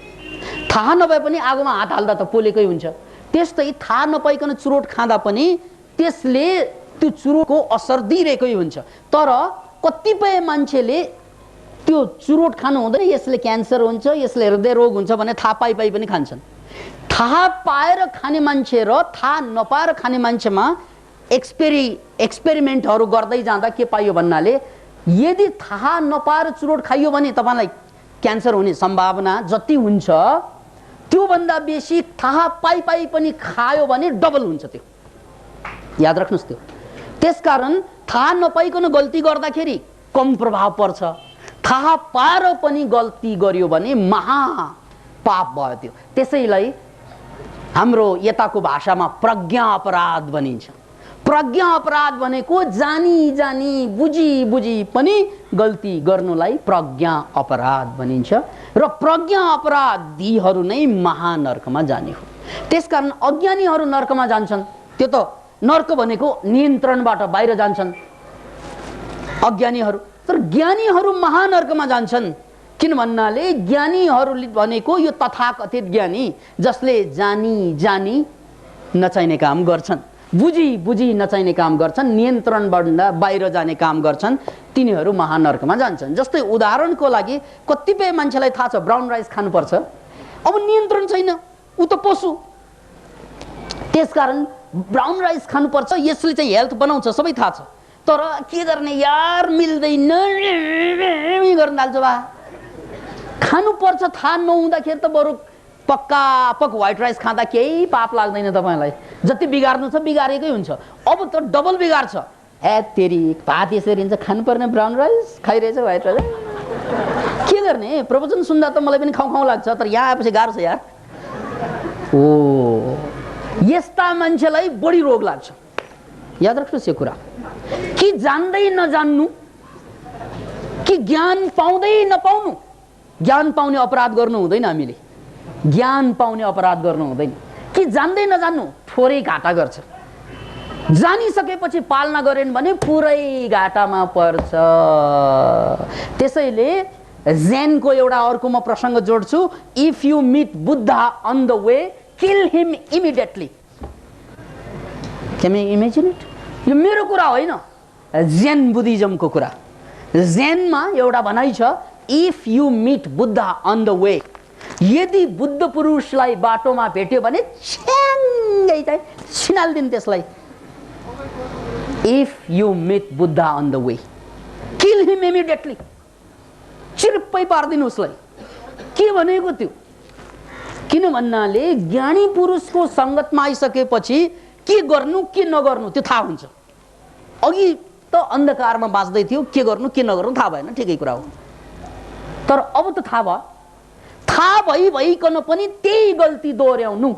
थाहा नभए पनि आगोमा हात हाल्दा त पोलेकै हुन्छ। त्यस्तै थाहा नपाइकन चुरोट खाँदा पनि त्यसले त्यो चुरोटको असर दिइरहेकै हुन्छ। तर कतिपय मान्छेले त्यो चुरोट खानु हुँदैन, यसले क्यान्सर हुन्छ, यसले हृदय रोग हुन्छ भने थाहा पाइ पनि खान्छन्। थाहा पाएर खाने मान्छे र थाहा नपाएर खाने मान्छेमा एक्सपेरिमेन्टहरू गर्दै जाँदा के पाइयो भन्नाले यदि थाहा नपाएर चुरोट खाइयो भने तपाईलाई क्यान्सर हुने सम्भावना जति हुन्छ त्योभन्दा बेसी थाहा पाइ पनि खायो भने डबल हुन्छ। त्यो याद राख्नुहोस्। त्यो त्यसकारण थाहा नपाइकन गल्ती गर्दाखेरि कम प्रभाव पर्छ, थाहा पाएर पनि गल्ती गर्यो भने महा पाप भयो त्यो। त्यसैलाई हाम्रो यताको भाषामा प्रज्ञा अपराध भनिन्छ। प्रज्ञा अपराध भनेको जानी बुझी पनि गल्ती गर्नुलाई प्रज्ञा अपराध भनिन्छ र प्रज्ञा अपराधीहरू नै महानर्कमा जाने हो। त्यसकारण अज्ञानीहरू नर्कमा जान्छन्। त्यो त नर्क भनेको नियन्त्रणबाट बाहिर जान्छन् अज्ञानीहरू। तर ज्ञानीहरू महानर्कमा जान्छन्। किन भन्नाले ज्ञानीहरूले भनेको यो तथाकथित ज्ञानी जसले जानी नचाहिने काम गर्छन्, बुझी नचाहिने काम गर्छन्, नियन्त्रणबाट बाहिर जाने काम गर्छन्, तिनीहरू महानर्कमा जान्छन्। जस्तै उदाहरणको लागि कतिपय मान्छेलाई थाहा छ ब्राउन राइस खानुपर्छ, अब नियन्त्रण छैन, ऊ त पशु, त्यसकारण ब्राउन राइस खानुपर्छ, यसले चाहिँ हेल्थ बनाउँछ, सबै थाहा छ। तर के गर्ने यार, मिल्दैन गर्न थाल्छ बा। खानुपर्छ थाहा नहुँदाखेरि त बरु पक्का व्हाइट राइस खाँदा केही पाप लाग्दैन तपाईलाई। जति बिगार्नु छ बिगारेकै हुन्छ। अब त डबल बिगार्छ। ए तेरी भात यसरी हुन्छ, खानुपर्ने ब्राउन राइस खाइरहेछ व्हाइट राइस। के गर्ने, प्रवचन सुन्दा त मलाई पनि खाउँ लाग्छ, तर यहाँ आएपछि गाह्रो छ यार। ओ यस्ता मान्छेलाई बढी रोग लाग्छ। याद राख्नुहोस् यो कुरा। कि जान्दै नजान्नु, कि ज्ञान पाउँदै नपाउनु। ज्ञान पाउने अपराध गर्नु हुँदैन, हामीले ज्ञान पाउने अपराध गर्नु हुँदैन। कि जान्दै नजान्नु थोरै घाटा गर्छ। जानिसकेपछि पालना गरेन भने पुरै घाटामा पर्छ। त्यसैले जेनको एउटा अर्को म प्रसङ्ग जोड्छु, if you meet Buddha on the way kill him immediately. Can you imagine it? यो मेरो कुरा होइन, जेन बुद्धिज्मको कुरा। जेनमा एउटा भनाइ छ, if you meet Buddha on the way, यदि बुद्ध पुरुषलाई बाटोमा भेट्यो भने छ्याङ्गै चाहिँ छिनाल्दिनु त्यसलाई। If you meet Buddha on the way kill him immediately, चिर्पै पार्दिनु उसलाई। के भनेको त्यो? किन भन्नाले ज्ञानी पुरुषको सङ्गतमा आइसकेपछि के गर्नु के नगर्नु त्यो थाहा हुन्छ। अघि त अन्धकारमा बाँच्दै थियो, के गर्नु के नगर्नु थाहा भएन, ठिकै कुरा हो। तर अब त थाहा भयो। थाहा भइकन पनि त्यही गल्ती दोहोऱ्याउनु।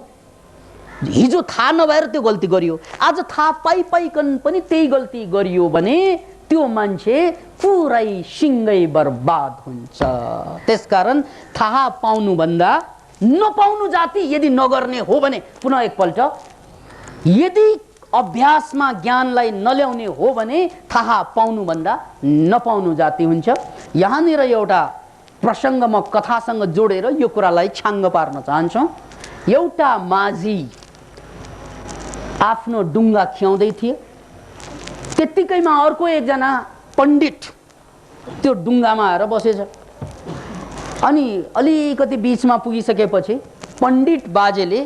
हिजो थाहा नभएर त्यो गल्ती गरियो, आज थाहा पाइकन पनि त्यही गल्ती गरियो भने त्यो मान्छे पुरै सिङ्गै बर्बाद हुन्छ। त्यसकारण थाहा पाउनुभन्दा नपाउनु जाति यदि नगर्ने हो भने, पुनः एकपल्ट, यदि अभ्यासमा ज्ञानलाई नल्याउने हो भने थाहा पाउनुभन्दा नपाउनु जाति हुन्छ। यहाँनिर एउटा प्रसङ्ग म कथासँग जोडेर यो कुरालाई छाङ्ग पार्न चाहन्छु। एउटा माझी आफ्नो डुङ्गा खियाउँदै थिए, त्यत्तिकैमा अर्को एकजना पण्डित त्यो डुङ्गामा आएर बसेछ। अनि अलिकति बिचमा पुगिसकेपछि पण्डित बाजेले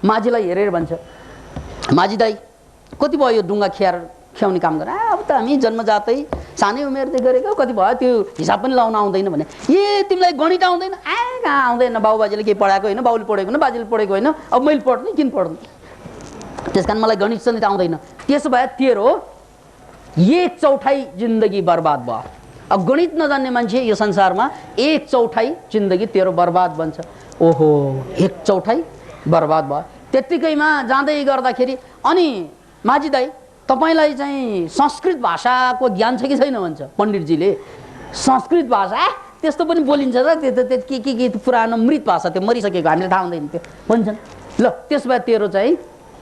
माझीलाई हेरेर भन्छ, माझी दाई कति भयो यो डुङ्गा खियाउने काम गर? अब त हामी जन्मजातै सानै उमेरदेखि गरेको, कति भयो त्यो हिसाब पनि लाउन आउँदैन भने। ए तिमीलाई गणित आउँदैन? कहाँ आउँदैन, बाबुबाजेले केही पढाएको होइन, बाउले पढेको होइन, बाजेले पढेको होइन, अब मैले पढ्ने किन पढ्नु? त्यस कारण मलाई गणित सहित आउँदैन। त्यसो भए तेरो 1/4 जिन्दगी बर्बाद भयो। अब गणित नजान्ने मान्छे यो संसारमा 1/4 जिन्दगी तेरो बर्बाद बन्छ। ओहो, 1/4 बर्बाद भयो। त्यत्तिकैमा जाँदै गर्दाखेरि अनि माझी दाई तपाईलाई चाहिँ संस्कृत भाषाको ज्ञान छ कि छैन भन्छ पण्डितजीले। संस्कृत भाषा त्यस्तो पनि बोलिन्छ र त्यो के पुरानो मृत भाषा, त्यो मरिसकेको, हामीले थाहा हुँदैन त्यो भन्छन्। ल त्यस भए तेरो चाहिँ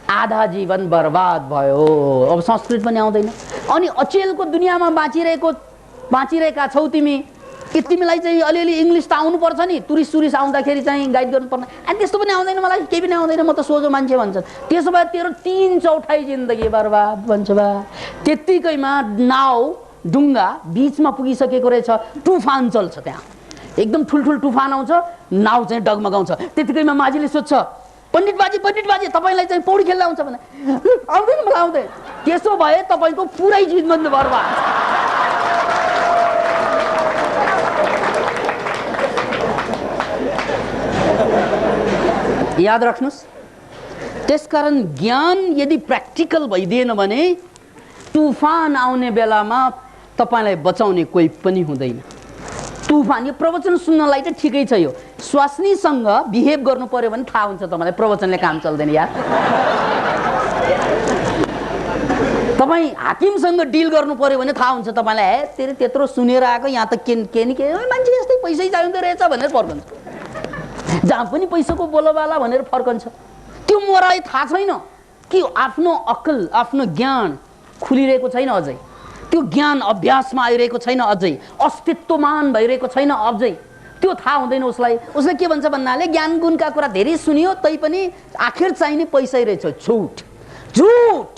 आधा जीवन बर्बाद भयो, अब संस्कृत पनि आउँदैन। अनि अचेलको दुनियाँमा बाँचिरहेका छौ तिमी, कि तिमीलाई चाहिँ अलिअलि इङ्ग्लिस त आउनुपर्छ नि, टुरिस्ट आउँदाखेरि चाहिँ गाइड गर्नुपर्ने, अनि त्यस्तो पनि आउँदैन, मलाई केही पनि आउँदैन, म त सोझो मान्छे भन्छ। त्यसो भए तेरो 3/4 जिन्दगी बर्बाद भन्छ बा। त्यत्तिकैमा नाउ डुङ्गा बिचमा पुगिसकेको रहेछ, तुफान चल्छ त्यहाँ, एकदम ठुल्ठुल तुफान आउँछ, नाउ चाहिँ डगमगाउँछ। त्यत्तिकैमा माझीले सोध्छ, पण्डित बाजे तपाईँलाई चाहिँ पौडी खेल्न आउँछ भने? आउँदैन, मलाई आउँदैन। त्यसो भए तपाईँको पुरै जीवन बर्बाद। याद राख्नुहोस्। त्यसकारण ज्ञान यदि प्र्याक्टिकल भइदिएन भने तुफान आउने बेलामा तपाईँलाई बचाउने कोही पनि हुँदैन। तुफान, यो प्रवचन सुन्नलाई त ठिकै छ, यो स्वास्नीसँग बिहेभ गर्नु पर्यो भने थाहा हुन्छ तपाईँलाई प्रवचनले काम चल्दैन यार। तपाईँ हाकिमसँग डिल गर्नु पर्यो भने थाहा हुन्छ तपाईँलाई, हे तेरो त्यत्रो सुनेर आएको, यहाँ त के मान्छे यस्तै पैसै चाहिँदो रहेछ भनेर फर्कन्छ। जहाँ पनि पैसाको बोलबाला भनेर फर्कन्छ। त्यो मोराई थाहा छैन कि आफ्नो अक्ल, आफ्नो ज्ञान खुलिरहेको छैन अझै, त्यो ज्ञान अभ्यासमा आइरहेको छैन अझै, अस्तित्वमान भइरहेको छैन अझै, त्यो थाहा हुँदैन उसलाई। उसले के भन्छ भन्नाले ज्ञान गुणका कुरा धेरै सुनियो तैपनि आखिर चाहिने पैसै रहेछ। झुट झुट।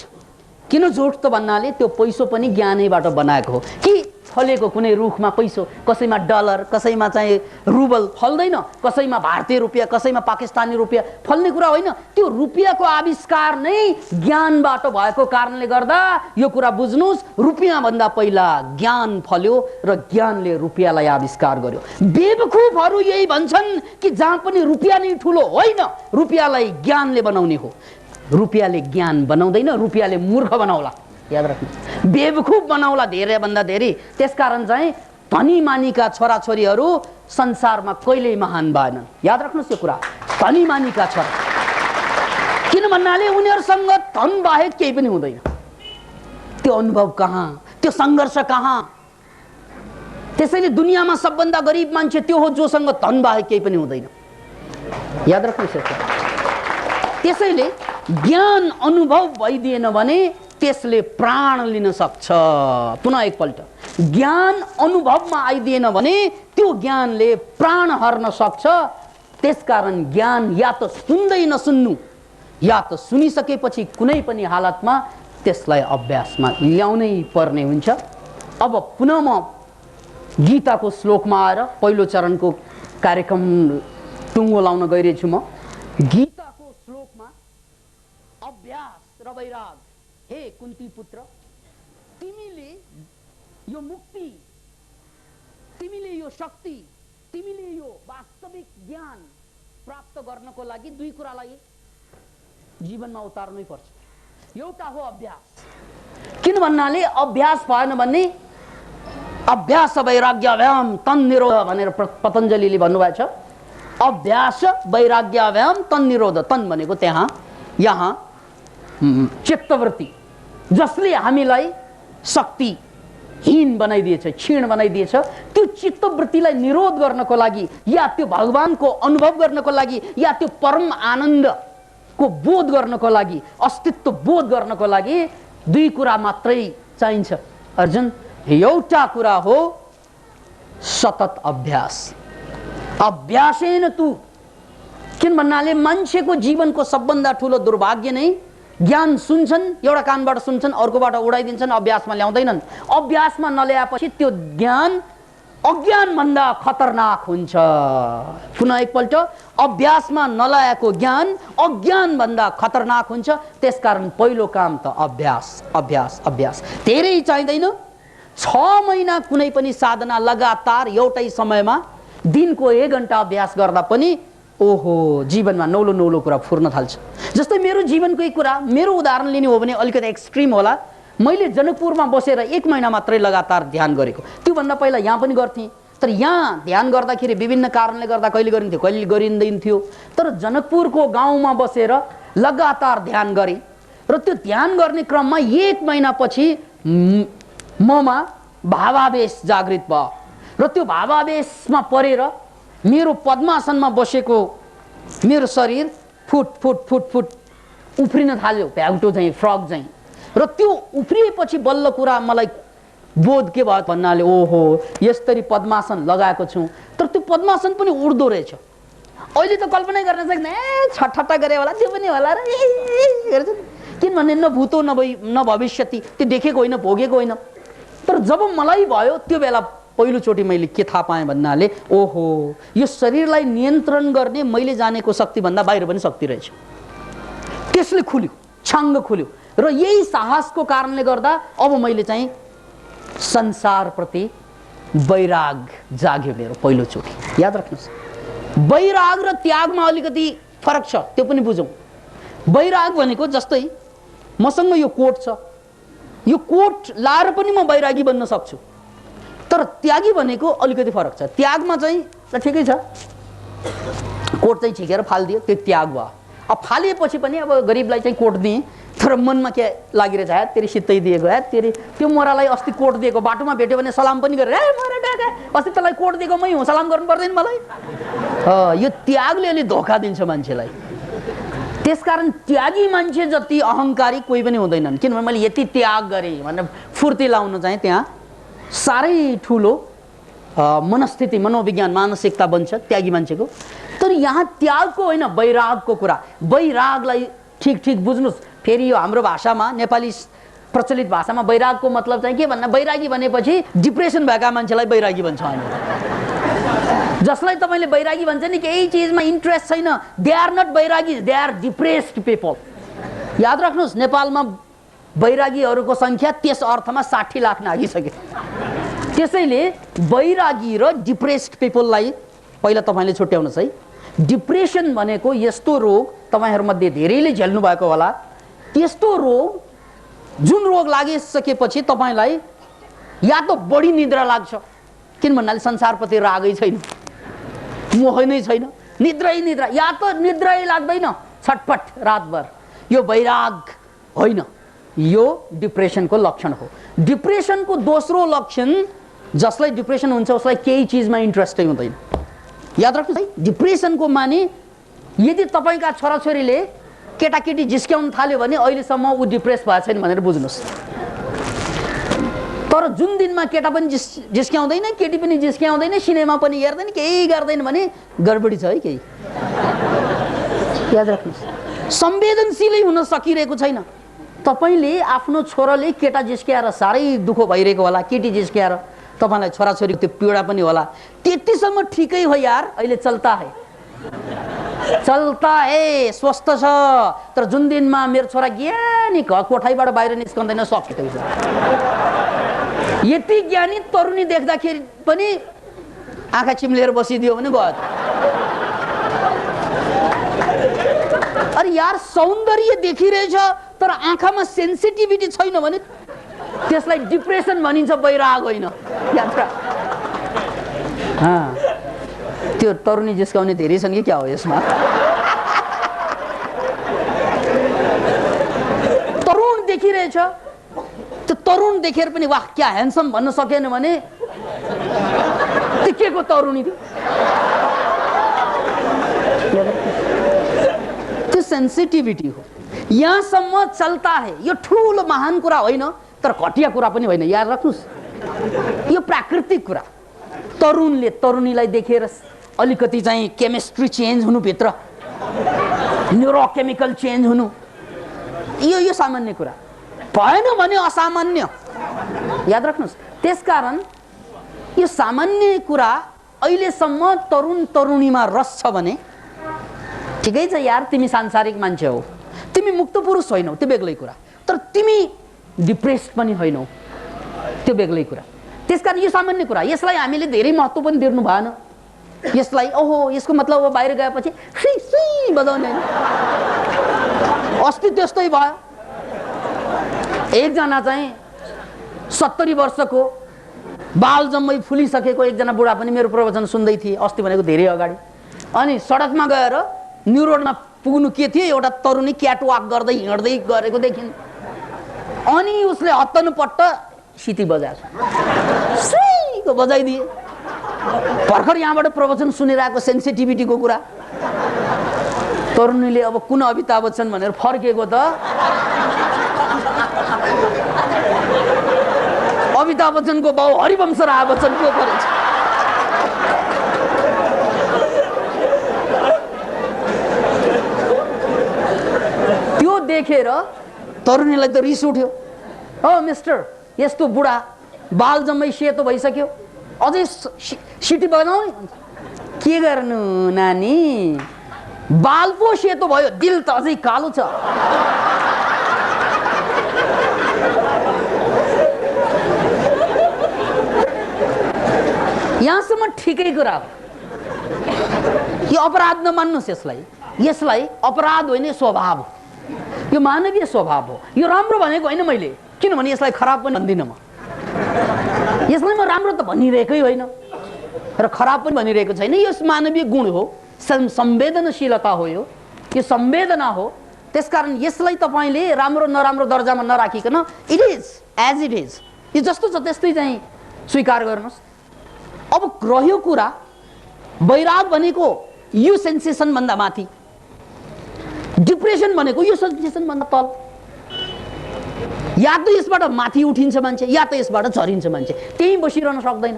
किन झुट त भन्नाले त्यो पैसो पनि ज्ञानैबाट बनाएको हो। कि फलेको कुनै रुखमा पैसो, कसैमा डलर, कसैमा चाहिँ रुबल फल्दैन, कसैमा भारतीय रुपियाँ, कसैमा पाकिस्तानी रुपियाँ फल्ने कुरा होइन। त्यो रुपियाँको आविष्कार नै ज्ञानबाट भएको कारणले गर्दा यो कुरा बुझ्नुहोस्, रुपियाँ भन्दा पहिला ज्ञान फल्यो र ज्ञानले रुपियाँलाई आविष्कार गर्यो। बेवकुफहरू यही भन्छन् कि जहाँ पनि रुपियाँ नै ठुलो होइन, रुपियाँलाई ज्ञानले बनाउने हो। रुपियाँले ज्ञान बनाउँदैन, रुपियाँले मूर्ख बनाउला। याद राख्नु, बेवकुफ बनाउला धेरै भन्दा धेरै। त्यसकारण चाहिँ धनी मानीका छोराछोरीहरू संसारमा कहिल्यै महान भएनन्। याद राख्नुहोस् यो कुरा, धनी मानीका छोरा। किन भन्नाले उनीहरूसँग धन बाहेक केही पनि हुँदैन। त्यो अनुभव कहाँ, त्यो सङ्घर्ष कहाँ? त्यसैले दुनियाँमा सबभन्दा गरिब मान्छे त्यो हो जोसँग धन बाहेक केही पनि हुँदैन। याद राख्नुहोस् यो कुरा। त्यसैले ज्ञान अनुभव भइदिएन भने त्यसले प्राण लिन सक्छ। पुनः एकपल्ट, ज्ञान अनुभवमा आइदिएन भने त्यो ज्ञानले प्राण हर्न सक्छ। त्यसकारण ज्ञान या त सुन्दै नसुन्नु, या त सुनिसकेपछि कुनै पनि हालतमा त्यसलाई अभ्यासमा ल्याउनै पर्ने हुन्छ। अब पुनः म गीताको श्लोकमा आएर पहिलो चरणको कार्यक्रम टुङ्गो लाउन गइरहेछु। म गीताको श्लोकमा अभ्यास र वैराग, हे कुन्ती पुत्र, तिमीले यो मुक्ति, तिमीले यो शक्ति, तिमीले यो वास्तविक ज्ञान प्राप्त गर्नको लागि दुई कुरालाई जीवनमा उतार्नै पर्छ। एउटा हो अभ्यास। किन भन्नाले अभ्यास भएन भने अभ्यास वैराग्याभ्याम तन्निरोध भनेर पतञ्जलिले भन्नुभएको छ। अभ्यास वैराग्याभ्याम तन्निरोध। तन् भनेको त्यहाँ, यहाँ चित्तवृत्ति, जसले हामीलाई शक्तिहीन बनाइदिएछ, क्षीण बनाइदिएछ, त्यो चित्तवृत्तिलाई निरोध गर्नको लागि या त्यो भगवानको अनुभव गर्नको लागि या त्यो परम आनन्दको बोध गर्नको लागि, अस्तित्व बोध गर्नको लागि दुई कुरा मात्रै चाहिन्छ अर्जुन। एउटा कुरा हो सतत अभ्यास। अभ्यासेन तू, किन भन्नाले मान्छेको जीवनको सबभन्दा ठुलो दुर्भाग्य नै ज्ञान सुन्छन्, एउटा कानबाट सुन्छन्, अर्कोबाट उडाइदिन्छन्, अभ्यासमा ल्याउँदैनन्। अभ्यासमा नल्याएपछि त्यो ज्ञान अज्ञान भन्दा खतरनाक हुन्छ। पुनः एकपल्ट, अभ्यासमा नलाएको ज्ञान अज्ञान भन्दा खतरनाक हुन्छ। त्यसकारण पहिलो काम त अभ्यास, अभ्यास, अभ्यास। धेरै चाहिँदैन। 6 महिना कुनै पनि साधना लगातार एउटै समयमा दिनको 1 घण्टा अभ्यास गर्दा पनि ओहो जीवनमा नौलो नौलो कुरा फुर्न थाल्छ। जस्तै मेरो जीवनकै कुरा, मेरो उदाहरण लिने हो भने अलिकति एक्सट्रिम होला। मैले जनकपुरमा बसेर 1 महिना मात्रै लगातार ध्यान गरेको। त्योभन्दा पहिला यहाँ पनि गर्थेँ, तर यहाँ ध्यान गर्दाखेरि विभिन्न कारणले गर्दा कहिले गरिन्थ्यो, कहिले गरिँदैन थियो। तर जनकपुरको गाउँमा बसेर लगातार ध्यान गरेँ र त्यो ध्यान गर्ने क्रममा 1 महिनापछि ममा भावावेश जागृत भयो र त्यो भावावेशमा परेर मेरो पद्मासनमा बसेको मेरो शरीर फुट फुट फुट फुट उफ्रिन थाल्यो, भ्याउटो चाहिँ, फ्रग चाहिँ। र त्यो उफ्रिएपछि बल्ल कुरा मलाई बोध के भयो भन्नाले ओहो यसरी पद्मासन लगाएको छु, तर त्यो पद्मासन पनि उड्दो रहेछ। अहिले त कल्पना गर्न सक्दैन, छटठट्टा गरे होला, त्यो पनि होला र किनभने न भूतो न भविष्यति, त्यो देखेको होइन, भोगेको होइन। तर जब मलाई भयो त्यो बेला पहिलोचोटि मैले के थाहा पाएँ भन्नाले ओहो यो शरीरलाई नियन्त्रण गर्ने मैले जानेको शक्तिभन्दा बाहिर पनि शक्ति रहेछ। त्यसले खुल्यो, छाङ्ग खुल्यो र यही साहसको कारणले गर्दा अब मैले चाहिँ संसारप्रति वैराग जाग्यो मेरो पहिलोचोटि। याद राख्नुहोस्, वैराग र त्यागमा अलिकति फरक छ, त्यो पनि बुझौँ। वैराग भनेको जस्तै मसँग यो कोट छ, यो कोट लाएर पनि म वैरागी बन्न सक्छु। तर त्यागी भनेको अलिकति फरक छ। त्यागमा चाहिँ ठिकै छ, कोट चाहिँ छिकेर फालिदियो, त्यो त्याग भयो। अब फालिएपछि पनि अब गरिबलाई चाहिँ कोट दिएँ, तर मनमा के लागिरहेछ, है तेरि सित्तै दिएको, है तेरि त्यो मोरालाई अस्ति कोट दिएको, बाटोमा भेट्यो भने सलाम पनि गरेर, है मोरा काका अस्ति तँलाई कोट दिएको मै हुँ, सलाम गर्नु पर्दैन मलाई। यो त्यागले अलि धोका दिन्छ मान्छेलाई। त्यसकारण त्यागी मान्छे जति अहङ्कारी कोही पनि हुँदैनन्। किनभने मैले यति त्याग गरेँ भनेर फुर्ती लाउनु चाहिँ त्यहाँ साह्रै ठुलो मनस्थिति, मनोविज्ञान, मानसिकता बन्छ त्यागी मान्छेको। तर यहाँ त्यागको होइन, वैरागको कुरा। वैरागलाई ठिक ठिक बुझ्नुहोस्। फेरि यो हाम्रो भाषामा, नेपाली प्रचलित भाषामा वैरागको मतलब चाहिँ के भन्दा, वैरागी भनेपछि डिप्रेसन भएका मान्छेलाई वैरागी भन्छ हामी। जसलाई तपाईँले वैरागी भन्छ नि, केही चिजमा इन्ट्रेस्ट छैन, they are not vairagi, they are depressed people. याद राख्नुहोस्, नेपालमा वैरागीहरूको सङ्ख्या त्यस अर्थमा 60 लाख नागिसक्यो। त्यसैले वैरागी र डिप्रेस्ड पिपललाई पहिला तपाईँले छुट्याउनुहोस् है। डिप्रेसन भनेको यस्तो रोग, तपाईँहरूमध्ये धेरैले झेल्नु भएको होला। त्यस्तो रोग जुन रोग लागिसकेपछि तपाईँलाई या त बढी निद्रा लाग्छ, किन भन्नाले संसारप्रति रागै छैन, मोह नै छैन, निद्रै निद्रा, या त निद्रै लाग्दैन, छटपट रातभर। यो वैराग होइन, यो डिप्रेसनको लक्षण हो। डिप्रेसनको दोस्रो लक्षण, जसलाई डिप्रेसन हुन्छ उसलाई केही चिजमा इन्ट्रेस्टै हुँदैन। याद राख्नुहोस् है, डिप्रेसनको माने यदि तपाईँका छोराछोरीले केटाकेटी जिस्क्याउन थाल्यो भने अहिलेसम्म ऊ डिप्रेस भएको छैन भनेर बुझ्नुहोस्। तर जुन दिनमा केटा पनि जिस्क्याउँदैन, केटी पनि जिस्क्याउँदैन, सिनेमा पनि हेर्दैन, केही गर्दैन भने गडबडी छ है केही। याद राख्नुहोस्, संवेदनशीलै हुन सकिरहेको छैन। तपाईँले आफ्नो छोराले केटा जिस्क्याएर साह्रै दुःख भइरहेको होला, केटी जिस्क्याएर तपाईँलाई छोराछोरीको त्यो पीडा पनि होला, त्यतिसम्म ठिकै हो यार, अहिले चल्ता है, चल्ता है, स्वस्थ छ। तर जुन दिनमा मेरो छोरा ज्ञानी कोठाइबाट बाहिर निस्कँदैन, सक्यो। यति ज्ञानी तरुणी देख्दाखेरि पनि आँखा चिम्लेर बसिदियो भने गयो। अरे यार, सौन्दर्य देखिरहेछ तर आँखामा सेन्सिटिभिटी छैन भने त्यसलाई डिप्रेसन भनिन्छ, वैराग होइन। याद राख। त्यो तरुणी जिस्काउने धेरै छन् कि क्या हो यसमा? तरुण देखिरहेछ, त्यो तरुण देखेर पनि वाह क्या ह्यान्डसम भन्न सकेन भने त्यो के को तरुणी थियो? त्यो सेन्सिटिभिटी हो। यहाँसम्म चल्ता है। यो ठुलो महान कुरा होइन, तर घटिया कुरा पनि होइन। याद राख्नुहोस्, यो प्राकृतिक कुरा। तरुणले तरुणीलाई देखेर अलिकति चाहिँ केमिस्ट्री चेन्ज हुनु, भित्र न्युरोकेमिकल चेन्ज हुनु, यो सामान्य कुरा भएन भने असामान्य। याद राख्नुहोस्, त्यसकारण यो सामान्य कुरा अहिलेसम्म तरुण तरुणीमा रस छ भने ठिकै छ यार, तिमी सांसारिक मान्छे हो, तिमी मुक्त पुरुष होइनौ, त्यो बेग्लै कुरा। तर तिमी डिप्रेस्ड पनि होइनौ, त्यो बेग्लै कुरा। त्यसकारण यो सामान्य कुरा, यसलाई हामीले धेरै महत्त्व पनि दिनु भएन। यसलाई ओहो, यसको मतलब अब बाहिर गएपछि सुई सुई बजाउने। अस्ति त्यस्तै भयो, एकजना चाहिँ 70 वर्षको बाल जम्मै फुलिसकेको एकजना बुढा पनि मेरो प्रवचन सुन्दै थिए अस्ति भनेको धेरै अगाडि। अनि सडकमा गएर न्यु रोडमा पुग्नु के थियो, एउटा तरुणी क्याट वाक गर्दै हिँड्दै गरेको देखिन्। अनि उसले हत्तनुपट्ट सिटी बजाएर सुईको बजाइदिए। भर्खर यहाँबाट प्रवचन सुनिरहेको सेन्सिटिभिटीको कुरा, तरुणीले अब कुन अमिताभ बच्चन भनेर फर्केको त अमिताभ बच्चनको बाउ हरिवंश राय बच्चनको परेछ। त्यो देखेर तरुणीलाई त रिस उठ्यो। ओ मिस्टर, यस्तो बुढा बाल जम्मै सेतो भइसक्यो, अझै सिटी बनाउने के गर्नु नानी? बाल पो सेतो भयो, दिल त अझै कालो छ। यहाँसम्म ठिकै कुरा हो। यो अपराध नमान्नुहोस् यसलाई। यसलाई अपराध होइन, स्वभाव हो। यो मानवीय स्वभाव हो। यो राम्रो भनेको होइन मैले, किनभने यसलाई खराब पनि भन्दिनँ म। यसलाई म राम्रो त भनिरहेकै होइन र खराब पनि भनिरहेको छैन। यो मानवीय गुण हो, संवेदनशीलता हो, यो संवेदना हो। त्यसकारण यसलाई तपाईँले राम्रो नराम्रो दर्जामा नराखिकन it is as it is, यो जस्तो छ त्यस्तै चाहिँ स्वीकार गर्नुहोस्। अब रह्यो कुरा वैराग भनेको यो सेन्सेसन भन्दा माथि, डिप्रेसन भनेको यो सेन्सेसन भन्दा तल। या त यसबाट माथि उठिन्छ मान्छे, या त यसबाट झरिन्छ मान्छे, त्यही बसिरहन सक्दैन।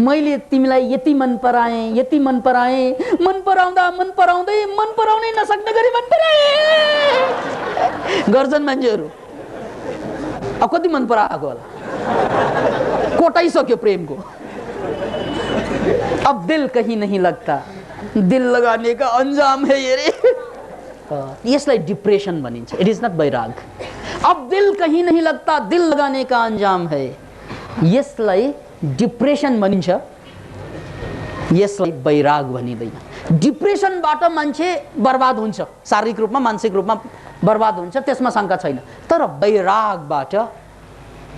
मैले तिमीलाई यति मन पराएँ, यति मन पराएँ, मन पराउँदा मन पराउँदै मन पराउनै नसक्ने गरी मन पराएँ गर्छन् मान्छेहरू। अब कति मन पराएको होला, कोटाइसक्यो प्रेमको। अब दिल कहीं नहीं लगता, दिल लगाने का अंजाम है ये रे। यसलाई डिप्रेसन भनिन्छ, इट इज नट वैराग। अब दिल कहीं नहीं लगता, दिल लगाने का अंजाम है, यसलाई डिप्रेसन भनिन्छ, यसलाई वैराग भनिदैन। डिप्रेसनबाट मान्छे बर्बाद हुन्छ, शारीरिक रूपमा मानसिक रूपमा बर्बाद हुन्छ, त्यसमा शंका छैन। तर वैरागबाट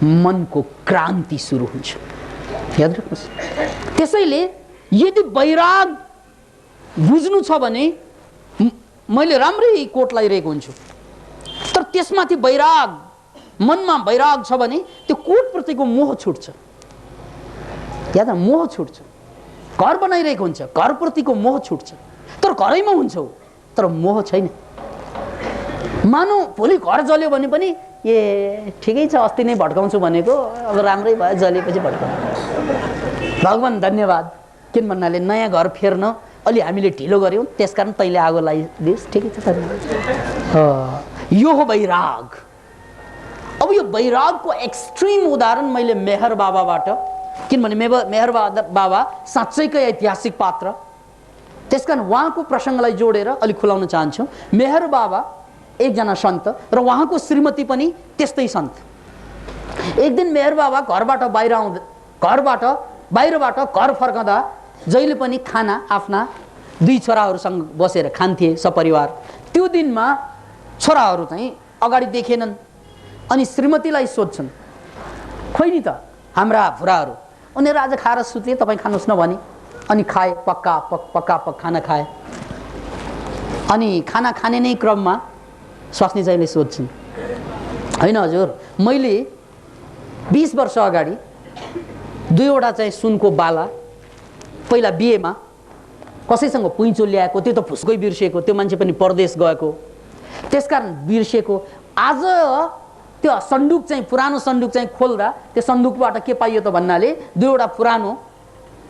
मनको क्रान्ति सुरु हुन्छ। याद राख्नुहोस्। त्यसैले यदि वैराग बुझ्नु छ भने मैले राम्रै कोट लगाइरहेको हुन्छु, तर त्यसमाथि वैराग, मनमा वैराग छ भने त्यो कोटप्रतिको मोह छुट्छ। याद, मोह छुट्छ। घर बनाइरहेको हुन्छ, घरप्रतिको मोह छुट्छ, तर घरैमा हुन्छौ तर मोह छैन। मानौ भोलि घर जल्यो भने पनि ए ठिकै छ, अस्ति नै भड्काउँछु भनेको, अब राम्रै भयो, जलेपछि भड्काउँ। भगवान् धन्यवाद, किन भन्नाले नयाँ घर फेर्न अलि हामीले ढिलो गऱ्यौँ, त्यसकारण तैँले आगो लगाइदियोस्, ठिकै छ। यो हो वैराग। अब यो वैरागको एक्सट्रिम उदाहरण मैले मेहर बाबाबाट, किनभने मेहर बाबा साँच्चैकै ऐतिहासिक पात्र, त्यसकारण उहाँको प्रसङ्गलाई जोडेर अलिक खुलाउन चाहन्छु। मेहर बाबा एकजना सन्त र उहाँको श्रीमती पनि त्यस्तै सन्त। एक दिन मेहर बाबा घरबाट बाहिरबाट घर फर्कँदा जहिले पनि खाना आफ्ना 2 छोराहरूसँग बसेर खान्थे सपरिवार। त्यो दिनमा छोराहरू चाहिँ अगाडि देखेनन् अनि श्रीमतीलाई सोध्छन्, खोइ नि त हाम्रा बुढाहरू, उनीहरू आज खाएर सुते, तपाईँ खानुहोस् न भने। अनि खाए, पक्का खाना खाए। अनि खाना खाने नै क्रममा स्वास्नी चाहिँले सोध्छन्, होइन हजुर, मैले 20 वर्ष अगाडि 2वटा चाहिँ सुनको बाला पहिला बिहेमा कसैसँग पुइँचो ल्याएको, त्यो त फुस्कै बिर्सेको, त्यो मान्छे पनि परदेश गएको, त्यसकारण बिर्सेको। आज त्यो सन्दुक चाहिँ, पुरानो सन्दुक चाहिँ खोल्दा त्यो सन्दुकबाट के पाइयो त भन्नाले 2वटा पुरानो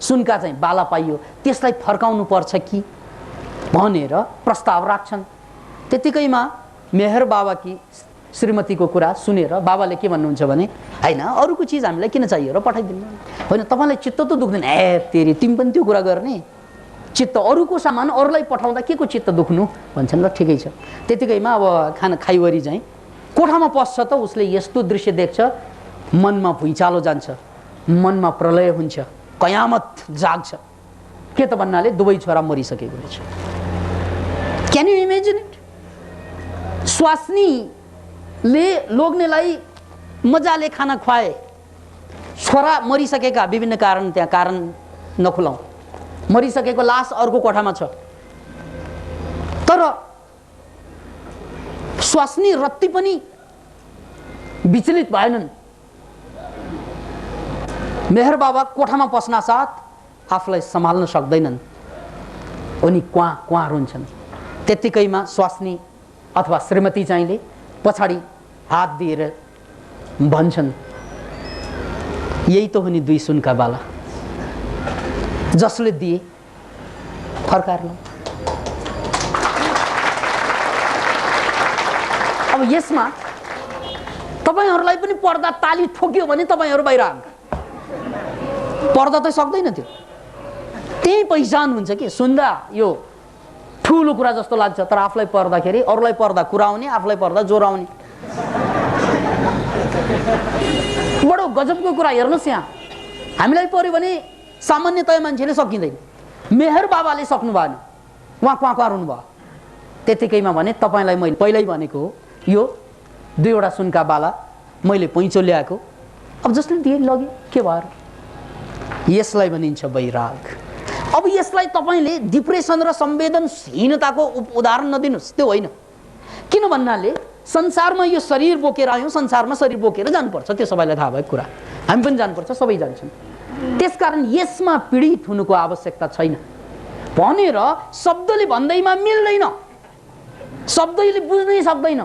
सुनका चाहिँ बाला पाइयो, त्यसलाई फर्काउनु पर्छ कि भनेर प्रस्ताव राख्छन्। त्यतिकैमा मेहर बाबाकी श्रीमतीको कुरा सुनेर बाबाले के भन्नुहुन्छ भने, हैन अरूको चिज हामीलाई किन चाहियो र पठाइदिनु, होइन तपाईँलाई चित्त त दुख्दैन, ए तेरी तिमी पनि त्यो कुरा गर्ने, चित्त अरूको सामान अरूलाई पठाउँदा के को चित्त दुख्नु भन्छन्। ल ठिकै छ। त्यतिकैमा अब खाना खाइवरी चाहिँ कोठामा पस्छ त उसले यस्तो दृश्य देख्छ, मनमा भुइँचालो जान्छ, मनमा प्रलय हुन्छ, कयामत जाग्छ। के त भन्नाले दुवै छोरा मरिसकेको रहेछ। Can you imagine it? स्वास्नीले लोग्नेलाई मजाले खाना खुवाए, छोरा मरिसकेका विभिन्न कारण, त्यहाँ कारण नखुलाउँ, मरिसकेको लास अर्को कोठामा छ, तर स्वास्नी रत्ती पनि विचलित भएनन्। मेहर बाबा कोठामा पस्ना साथ आफूलाई सम्हाल्न सक्दैनन्, उनी क्वाँ रुन्छन्। त्यतिकैमा स्वास्नी अथवा श्रीमती चाहिँले पछाडि हात दिएर भन्छन्, यही त हो नि 2 सुनका बाला, जसले दिए फर्काएर ल्याऊ। अब यसमा तपाईहरुलाई पनि पर्दा ताली ठोक्यो भने तपाईहरु बाहिर पर्दा त सक्दैन त्यो, त्यही पहिचान हुन्छ कि सुन्दा यो ठुलो कुरा जस्तो लाग्छ, तर आफूलाई पर्दाखेरि अरूलाई पर्दा कुराउने, आफूलाई पर्दा जोराउने। बडो गजबको कुरा हेर्नुस्, यहाँ हामीलाई पर्यो भने सामान्यतया मान्छेले सकिँदैन, मेहर बाबाले सक्नु भएन, उहाँ क्वाँ रुनु भयो। त्यतिकैमा भने तपाईलाई मैले पहिल्यै भनेको हो, यो 2वटा सुनका बाला मैले पैँचो ल्याएको, अब जसले दिए लगे के भयो, यसलाई भनिन्छ वैराग। अब यसलाई तपाईले डिप्रेसन र संवेदनहीनताको उदाहरण नदिनुस्, त्यो होइन। किन भन्नाले संसारमा यो शरीर बोकेर आयौं, संसारमा शरीर बोकेर जानुपर्छ, त्यो सबैलाई थाहा भएको कुरा, हामी पनि जानुपर्छ, सबै जान्छन्। त्यसकारण यसमा पीडित हुनुको आवश्यकता छैन भनेर शब्दले भन्दैमा मिल्दैन, शब्दले बुझ्नै सक्दैन।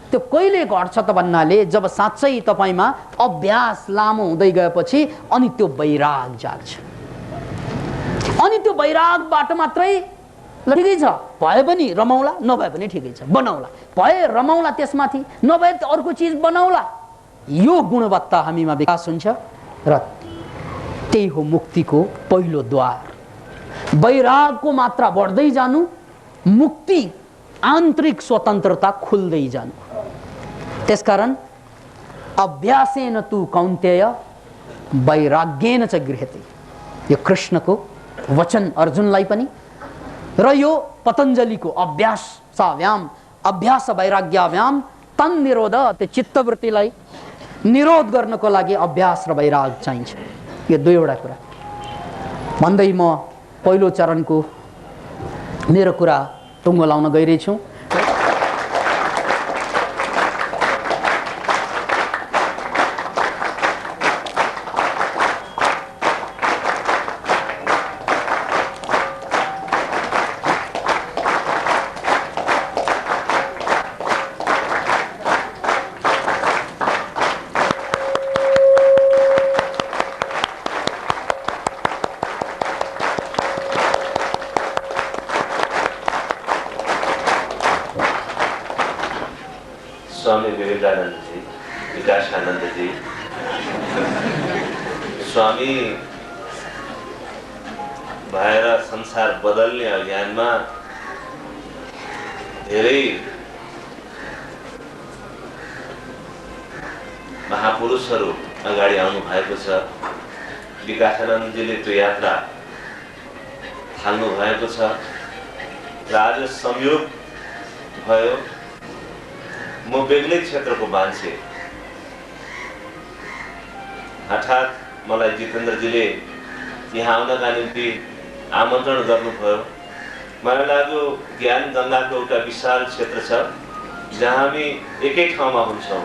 त्यो कहिले घट्छ त भन्नाले जब साँच्चै तपाईमा अभ्यास लामो हुँदै गएपछि अनि त्यो वैराग जाग्छ, अनि त्यो वैरागबाट मात्रै ठिकै छ, भए पनि रमाउला, नभए पनि ठिकै छ, बनाउला, भए रमाउला त्यसमाथि, नभए अर्को चिज बनाउला, यो गुणवत्ता हामीमा विकास हुन्छ र त्यही हो मुक्तिको पहिलो द्वार। वैरागको मात्रा बढ्दै जानु, मुक्ति आन्तरिक स्वतन्त्रता खुल्दै जानु। त्यसकारण अभ्यासेन तु कौन्तेय वैराग्येन च गृह्यते, यो कृष्णको वचन अर्जुनलाई पनि र यो पतञ्जलिको अभ्यास वैराग्याभ्याम तन निरोध, त्यो चित्तवृत्तिलाई निरोध गर्नको लागि अभ्यास र वैराग चाहिन्छ। यो 2वटा कुरा भन्दै म पहिलो चरणको मेरो कुरा टुङ्गो लाउन गइरहेछु। स्वामी विवेकानंद जी, विकासानंद जी, स्वामी भएर संसार बदल्ने अभियानमा धेरै महापुरुषहरू अगाडि आउनु भएको छ। विकासानन्दजीले त्यो यात्रा थाल्नु भएको छ र आज संयोग भयो म बेग्लै क्षेत्रको मान्छे, हठात मलाई जितेन्द्रजीले यहाँ आउनका निम्ति आमन्त्रण गर्नुभयो। मलाई लाग्यो ज्ञान गङ्गाको एउटा विशाल क्षेत्र छ जहाँ हामी एकै ठाउँमा हुन्छौँ।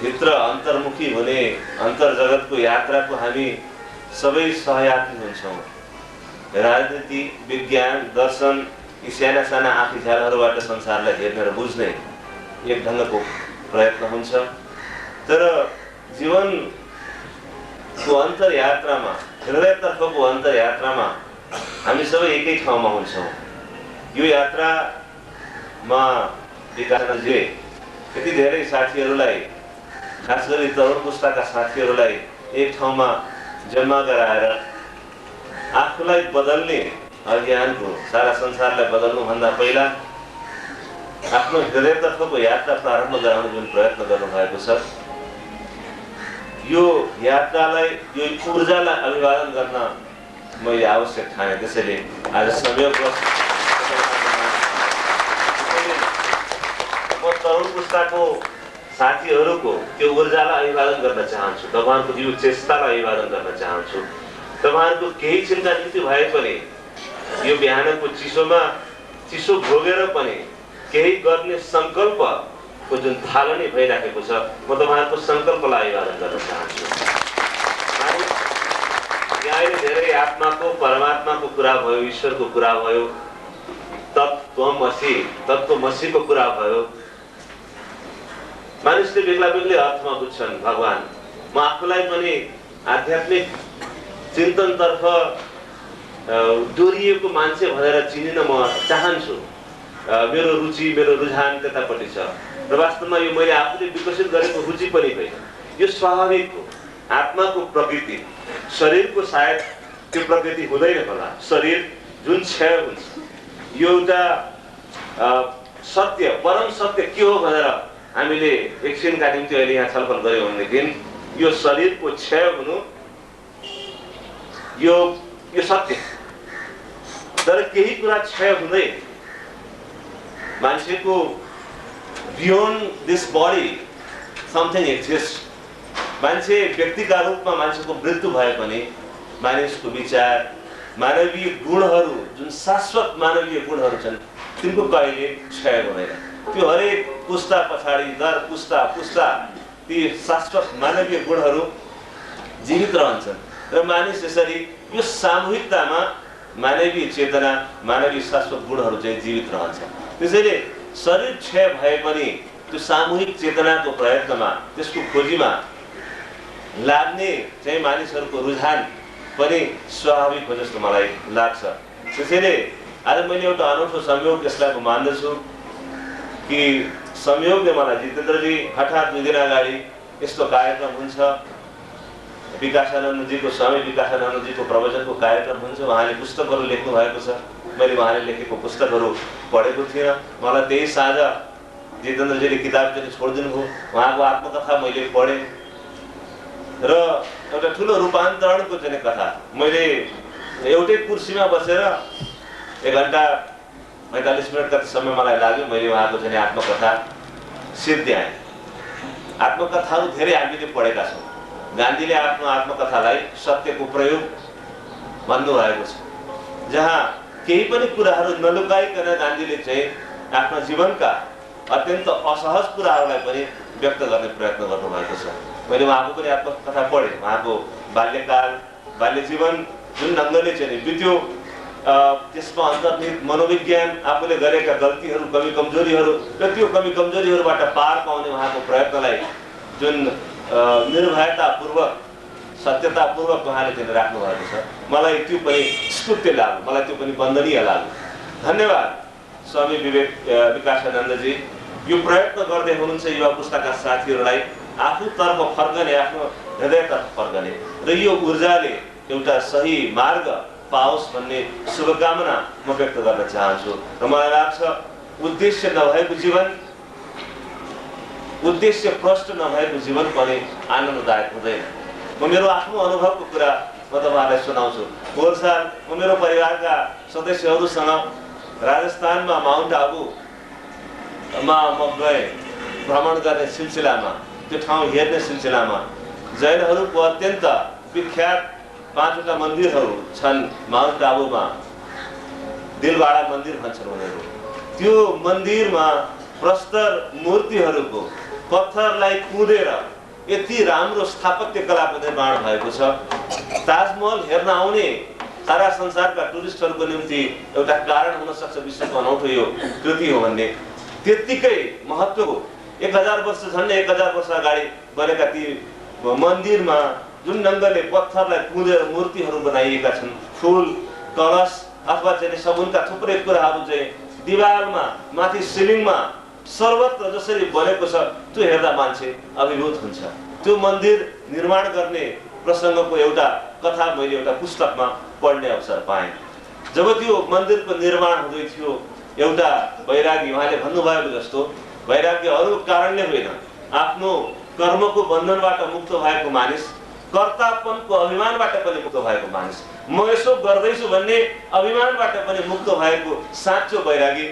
भित्र अन्तर्मुखी हुने अन्तर्जगतको यात्राको हामी सबै सहयात्री हुन्छौँ। राजनीति, विज्ञान, दर्शन, यी साना साना आँखी झ्यालहरूबाट संसारलाई हेर्ने र बुझ्ने एक ढङ्गको प्रयत्न हुन्छ। तर जीवनको अन्तरयात्रामा, हृदयतर्फको अन्तरयात्रामा हामी सबै एकै ठाउँमा हुन्छौँ। यो यात्रामा विकासानन्दजीले यति धेरै साथीहरूलाई, खास गरी तरुण पुस्ताका साथीहरूलाई एक ठाउँमा जम्मा गराएर आफूलाई बदल्ने अभियानको, सारा संसारलाई बदल्नुभन्दा पहिला आफ्नो हृदयतर्फको यात्रा प्रारम्भ गराउने जुन प्रयत्न गर्नुभएको छ, यो यात्रालाई, यो ऊर्जालाई अभिवादन गर्न मैले आवश्यक ठाने। त्यसैले आज संयोगवश म तरुण पुस्ताको साथीहरूको त्यो ऊर्जालाई अभिवादन गर्न चाहन्छु, तपाईँहरूको यो चेष्टालाई अभिवादन गर्न चाहन्छु। तपाईँहरूको केही छिनका निम्ति भए पनि यो बिहानको चिसोमा चिसो भोगेर पनि केही गर्ने सङ्कल्पको जुन थालनी भइराखेको छ, म तपाईँहरूको सङ्कल्पलाई अभिवादन गर्न चाहन्छु। यहाँ अहिले धेरै आत्माको, परमात्माको कुरा भयो, ईश्वरको कुरा भयो, तत्त्वमसि, तत्त्वमसिको कुरा भयो। मानिसले बेग्ला बेग्लै अर्थमा बुझ्छन् भगवान। म आफूलाई पनि आध्यात्मिक चिन्तनतर्फ डोरिएको मान्छे भनेर चिनिन म चाहन्छु। मेरो रुचि, मेरो रुझान त्यतापट्टि छ र वास्तवमा यो मैले आफूले विकसित गरेको रुचि पनि होइन। यो स्वाभाविक हो, आत्माको प्रकृति। शरीरको सायद त्यो प्रकृति हुँदैन होला। शरीर जुन क्षय हुन्छ, यो एउटा सत्य, परम सत्य के हो भनेर हामीले एकछिनका निम्ति अहिले यहाँ छलफल गऱ्यौँ भनेदेखि यो शरीरको क्षय हुनु यो सत्य। तर केही कुरा क्षय हुँदैन। मान्छेको beyond this body something exist. मान्छे व्यक्तिका रूपमा मान्छेको मृत्यु भए पनि मानिसको विचार, मानवीय गुणहरू, जुन शाश्वत मानवीय गुणहरू छन्, तिनको कहिले क्षय हुँदैन। त्यो हरेक पुस्ता पछाडि, दर पुस्ता पुस्ता ती शाश्वत मानवीय गुणहरू जीवित रहन्छन् र मानिस यसरी यो सामूहिकतामा मानवीय चेतना, मानवीय शाश्वत गुणहरू चाहिँ जीवित रहन्छ। त्यसैले शरीर क्षय भए पनि त्यो सामूहिक चेतनाको प्रयत्नमा, त्यसको खोजीमा लाग्ने चाहिँ मानिसहरूको रुझान पनि स्वाभाविक हो जस्तो मलाई लाग्छ। त्यसैले आज मैले एउटा अनौठो संयोग यसलाई म मान्दछु कि संयोगले मलाई जितेन्द्रजी हठात 2 दिन अगाडि यस्तो कार्यक्रम हुन्छ, विकासानन्दजीको, स्वामी विकासानन्दजीको प्रवचनको कार्यक्रम हुन्छ, उहाँले पुस्तकहरू लेख्नु भएको छ। मैले उहाँले लेखेको पुस्तकहरू पढेको थिइनँ। मलाई त्यही साँझ जितेन्द्रजीले किताब चाहिँ छोडिदिनु भयो। उहाँको आत्मकथा मैले पढेँ र एउटा ठुलो रूपान्तरणको चाहिँ कथा। मैले एउटै कुर्सीमा बसेर 1 घन्टा 45 मिनट कति समय मलाई लाग्यो। मैले उहाँको चाहिँ आत्मकथा सिद्ध्याएँ। आत्मकथाहरू धेरै हामीले पढेका छौँ। गान्धीले आफ्नो आत्मकथालाई सत्यको प्रयोग भन्नुभएको छ, जहाँ केही पनि कुराहरू नलुकाइकन गान्धीले चाहिँ आफ्ना जीवनका अत्यन्त असहज कुराहरूलाई पनि व्यक्त गर्ने प्रयत्न गर्नुभएको छ। मैले उहाँको पनि आत्मकथा पढेँ। उहाँको बाल्यकाल, बाल्य जीवन जुन ढङ्गले चाहिँ बित्यो, त्यसमा अन्तर्निहित मनोविज्ञान, आफूले गरेका गल्तीहरू, कमी कमजोरीहरू र त्यो कमी कमजोरीहरूबाट पार पाउने उहाँको प्रयत्नलाई जुन निर्भयतापूर्वक, सत्यतापूर्वक उहाँले चाहिँ राख्नु भएको छ, मलाई त्यो पनि स्तुत्य लाग्यो, मलाई त्यो पनि वन्दनीय लाग्यो। धन्यवाद स्वामी विवेकानन्दजी यो प्रयत्न गर्दै हुनुहुन्छ युवा पुस्ताका साथीहरूलाई आफूतर्फ फर्कने, आफ्नो हृदयतर्फ फर्कने र यो ऊर्जाले एउटा सही मार्ग पाओस् भन्ने शुभकामना म व्यक्त गर्न चाहन्छु। र मलाई लाग्छ उद्देश्य नभएको जीवन, उद्देश्य प्रष्ट नभएको जीवन पनि आनन्ददायक हुँदैन। म मेरो आफ्नो अनुभवको कुरा म तपाईँहरूलाई सुनाउँछु। पोहोर साल म मेरो परिवारका सदस्यहरूसँग राजस्थानमा माउन्ट आबुमा म गएँ भ्रमण गर्ने सिलसिलामा, त्यो ठाउँ हेर्ने सिलसिलामा। जैनहरूको अत्यन्त विख्यात 5वटा मन्दिरहरू छन् माउन्ट आबुमा, दिलवाडा मन्दिर भन्छन् उनीहरू। त्यो मन्दिरमा प्रस्तर मूर्तिहरूको पत्थरलाई कुँदेर यति राम्रो स्थापत्य कलाको निर्माण भएको छ। ताजमहल हेर्न आउने सारा संसारका टुरिस्टहरूको निम्ति एउटा कारण हुन सक्छ विश्वको अनौठो यो कृति हो भन्ने। त्यत्तिकै महत्त्वको 1000 वर्ष, झन्डै 1000 वर्ष अगाडि बनेका ती मन्दिरमा जुन ढङ्गले पत्थरलाई कुँदेर मूर्तिहरू बनाइएका छन्, फुल, कलश अथवा चाहिँ सगुनका थुप्रै कुराहरू चाहिँ दिवालमा, माथि सिलिङमा सर्वत्र जसरी बनेको छ, त्यो हेर्दा मान्छे अभिभूत हुन्छ। त्यो मन्दिर निर्माण गर्ने प्रसङ्गको एउटा कथा मैले एउटा पुस्तकमा पढ्ने अवसर पाएँ। जब त्यो मन्दिरको निर्माण हुँदै थियो, एउटा वैरागी, उहाँले भन्नुभएको जस्तो वैराग्य अरू कारणले होइन, आफ्नो कर्मको बन्धनबाट मुक्त भएको मानिस, कर्तापनको अभिमानबाट पनि मुक्त भएको मानिस, म यसो गर्दैछु भन्ने अभिमानबाट पनि मुक्त भएको साँचो वैरागी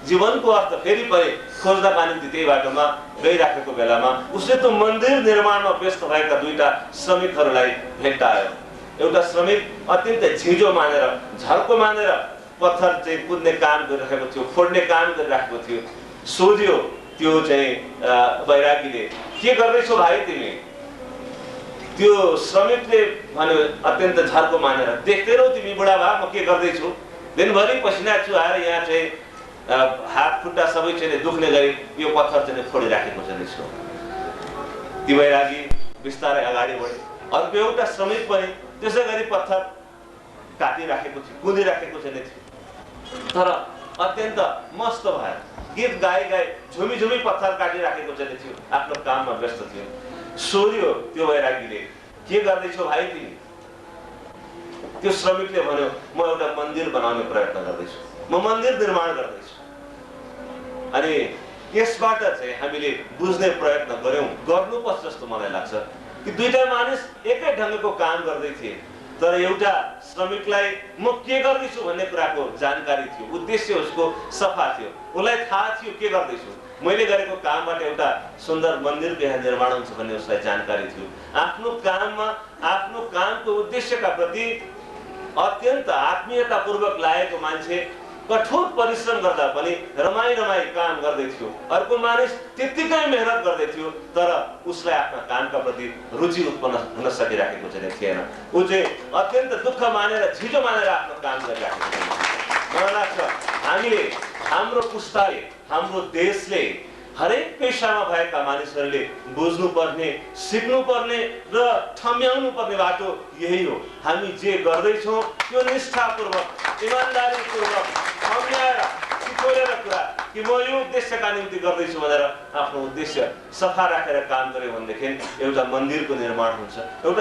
जीवनको अर्थ फेरि पनि खोज्नका निम्ति त्यही बाटोमा गइराखेको बेलामा उसले त्यो मन्दिर निर्माणमा व्यस्त भएका 2टा श्रमिकहरूलाई भेट्टायो। एउटा श्रमिक अत्यन्तै झिँजो मानेर, झर्को मानेर पत्थर चाहिँ कुद्ने काम गरिरहेको थियो, फोड्ने काम गरिरहेको थियो। सोध्यो त्यो चाहिँ वैरागीले, के गर्दैछौ भाइ तिमी? त्यो श्रमिकले भन्यो अत्यन्त झर्को मानेर, देख्दै रौ तिमी बुढाबा म के गर्दैछु, दिनभरि पसिना चुहाएर यहाँ चाहिँ हात खुट्टा सबै चाहिँ दुख्ने गरी यो पत्थर चाहिँ फोडिराखेको चाहिँ छु। ती वैरागी बिस्तारै अगाडि बढे। अर्को एउटा श्रमिक पनि त्यसै गरी पत्थर काटिराखेको थियो, कुदिराखेको चाहिँ थियो, तर अत्यन्त मस्त भएर गीत गाई झुमी झुमी पत्थर काटिराखेको चाहिँ थियो, आफ्नो काममा व्यस्त थियो। सोध्यो त्यो वैरागीले, के गर्दैछौ भाइ तिमी? त्यो श्रमिकले भन्यो म एउटा मन्दिर बनाउने प्रयत्न गर्दैछु, म मन्दिर निर्माण गर्दैछु। अनि यसबाट चाहिँ हामीले बुझ्ने प्रयत्न गर्नुपर्छ जस्तो मलाई लाग्छ कि 2टा मानिस एकै ढङ्गको काम गर्दै थिए, तर एउटा श्रमिकलाई म के गर्दैछु भन्ने कुराको जानकारी थियो, उद्देश्य उसको सफा थियो, उसलाई थाहा थियो के गर्दैछु, मैले गरेको कामबाट एउटा सुन्दर मन्दिरको यहाँ निर्माण हुन्छ भन्ने उसलाई जानकारी थियो। आफ्नो काममा, आफ्नो कामको उद्देश्यका प्रति अत्यन्त आत्मीयतापूर्वक लागेको मान्छे कठोर परिश्रम गर्दा पनि रमाई काम गर्दै थियो। अर्को मानिस त्यत्तिकै मेहनत गर्दै थियो, तर उसलाई आफ्ना कामका प्रति रुचि उत्पन्न हुन सकिराखेको चाहिँ थिएन। ऊ चाहिँ अत्यन्त दुःख मानेर, झिजो मानेर आफ्नो काम गरिराखेको थियो। मलाई लाग्छ हामीले, हाम्रो पुस्ताले, हाम्रो देशले, हरेक पेशामा भएका मानिसहरूले बुझ्नुपर्ने, सिक्नुपर्ने र ठम्याउनु पर्ने बाटो यही हो। हामी जे गर्दैछौँ त्यो निष्ठापूर्वक, इमान्दारीपूर्वक ठम्याएर सिकोलेर कुरा कि म यो उद्देश्यका निम्ति गर्दैछु भनेर आफ्नो उद्देश्य सफा राखेर काम गर्यो भनेदेखि एउटा मन्दिरको निर्माण हुन्छ, एउटा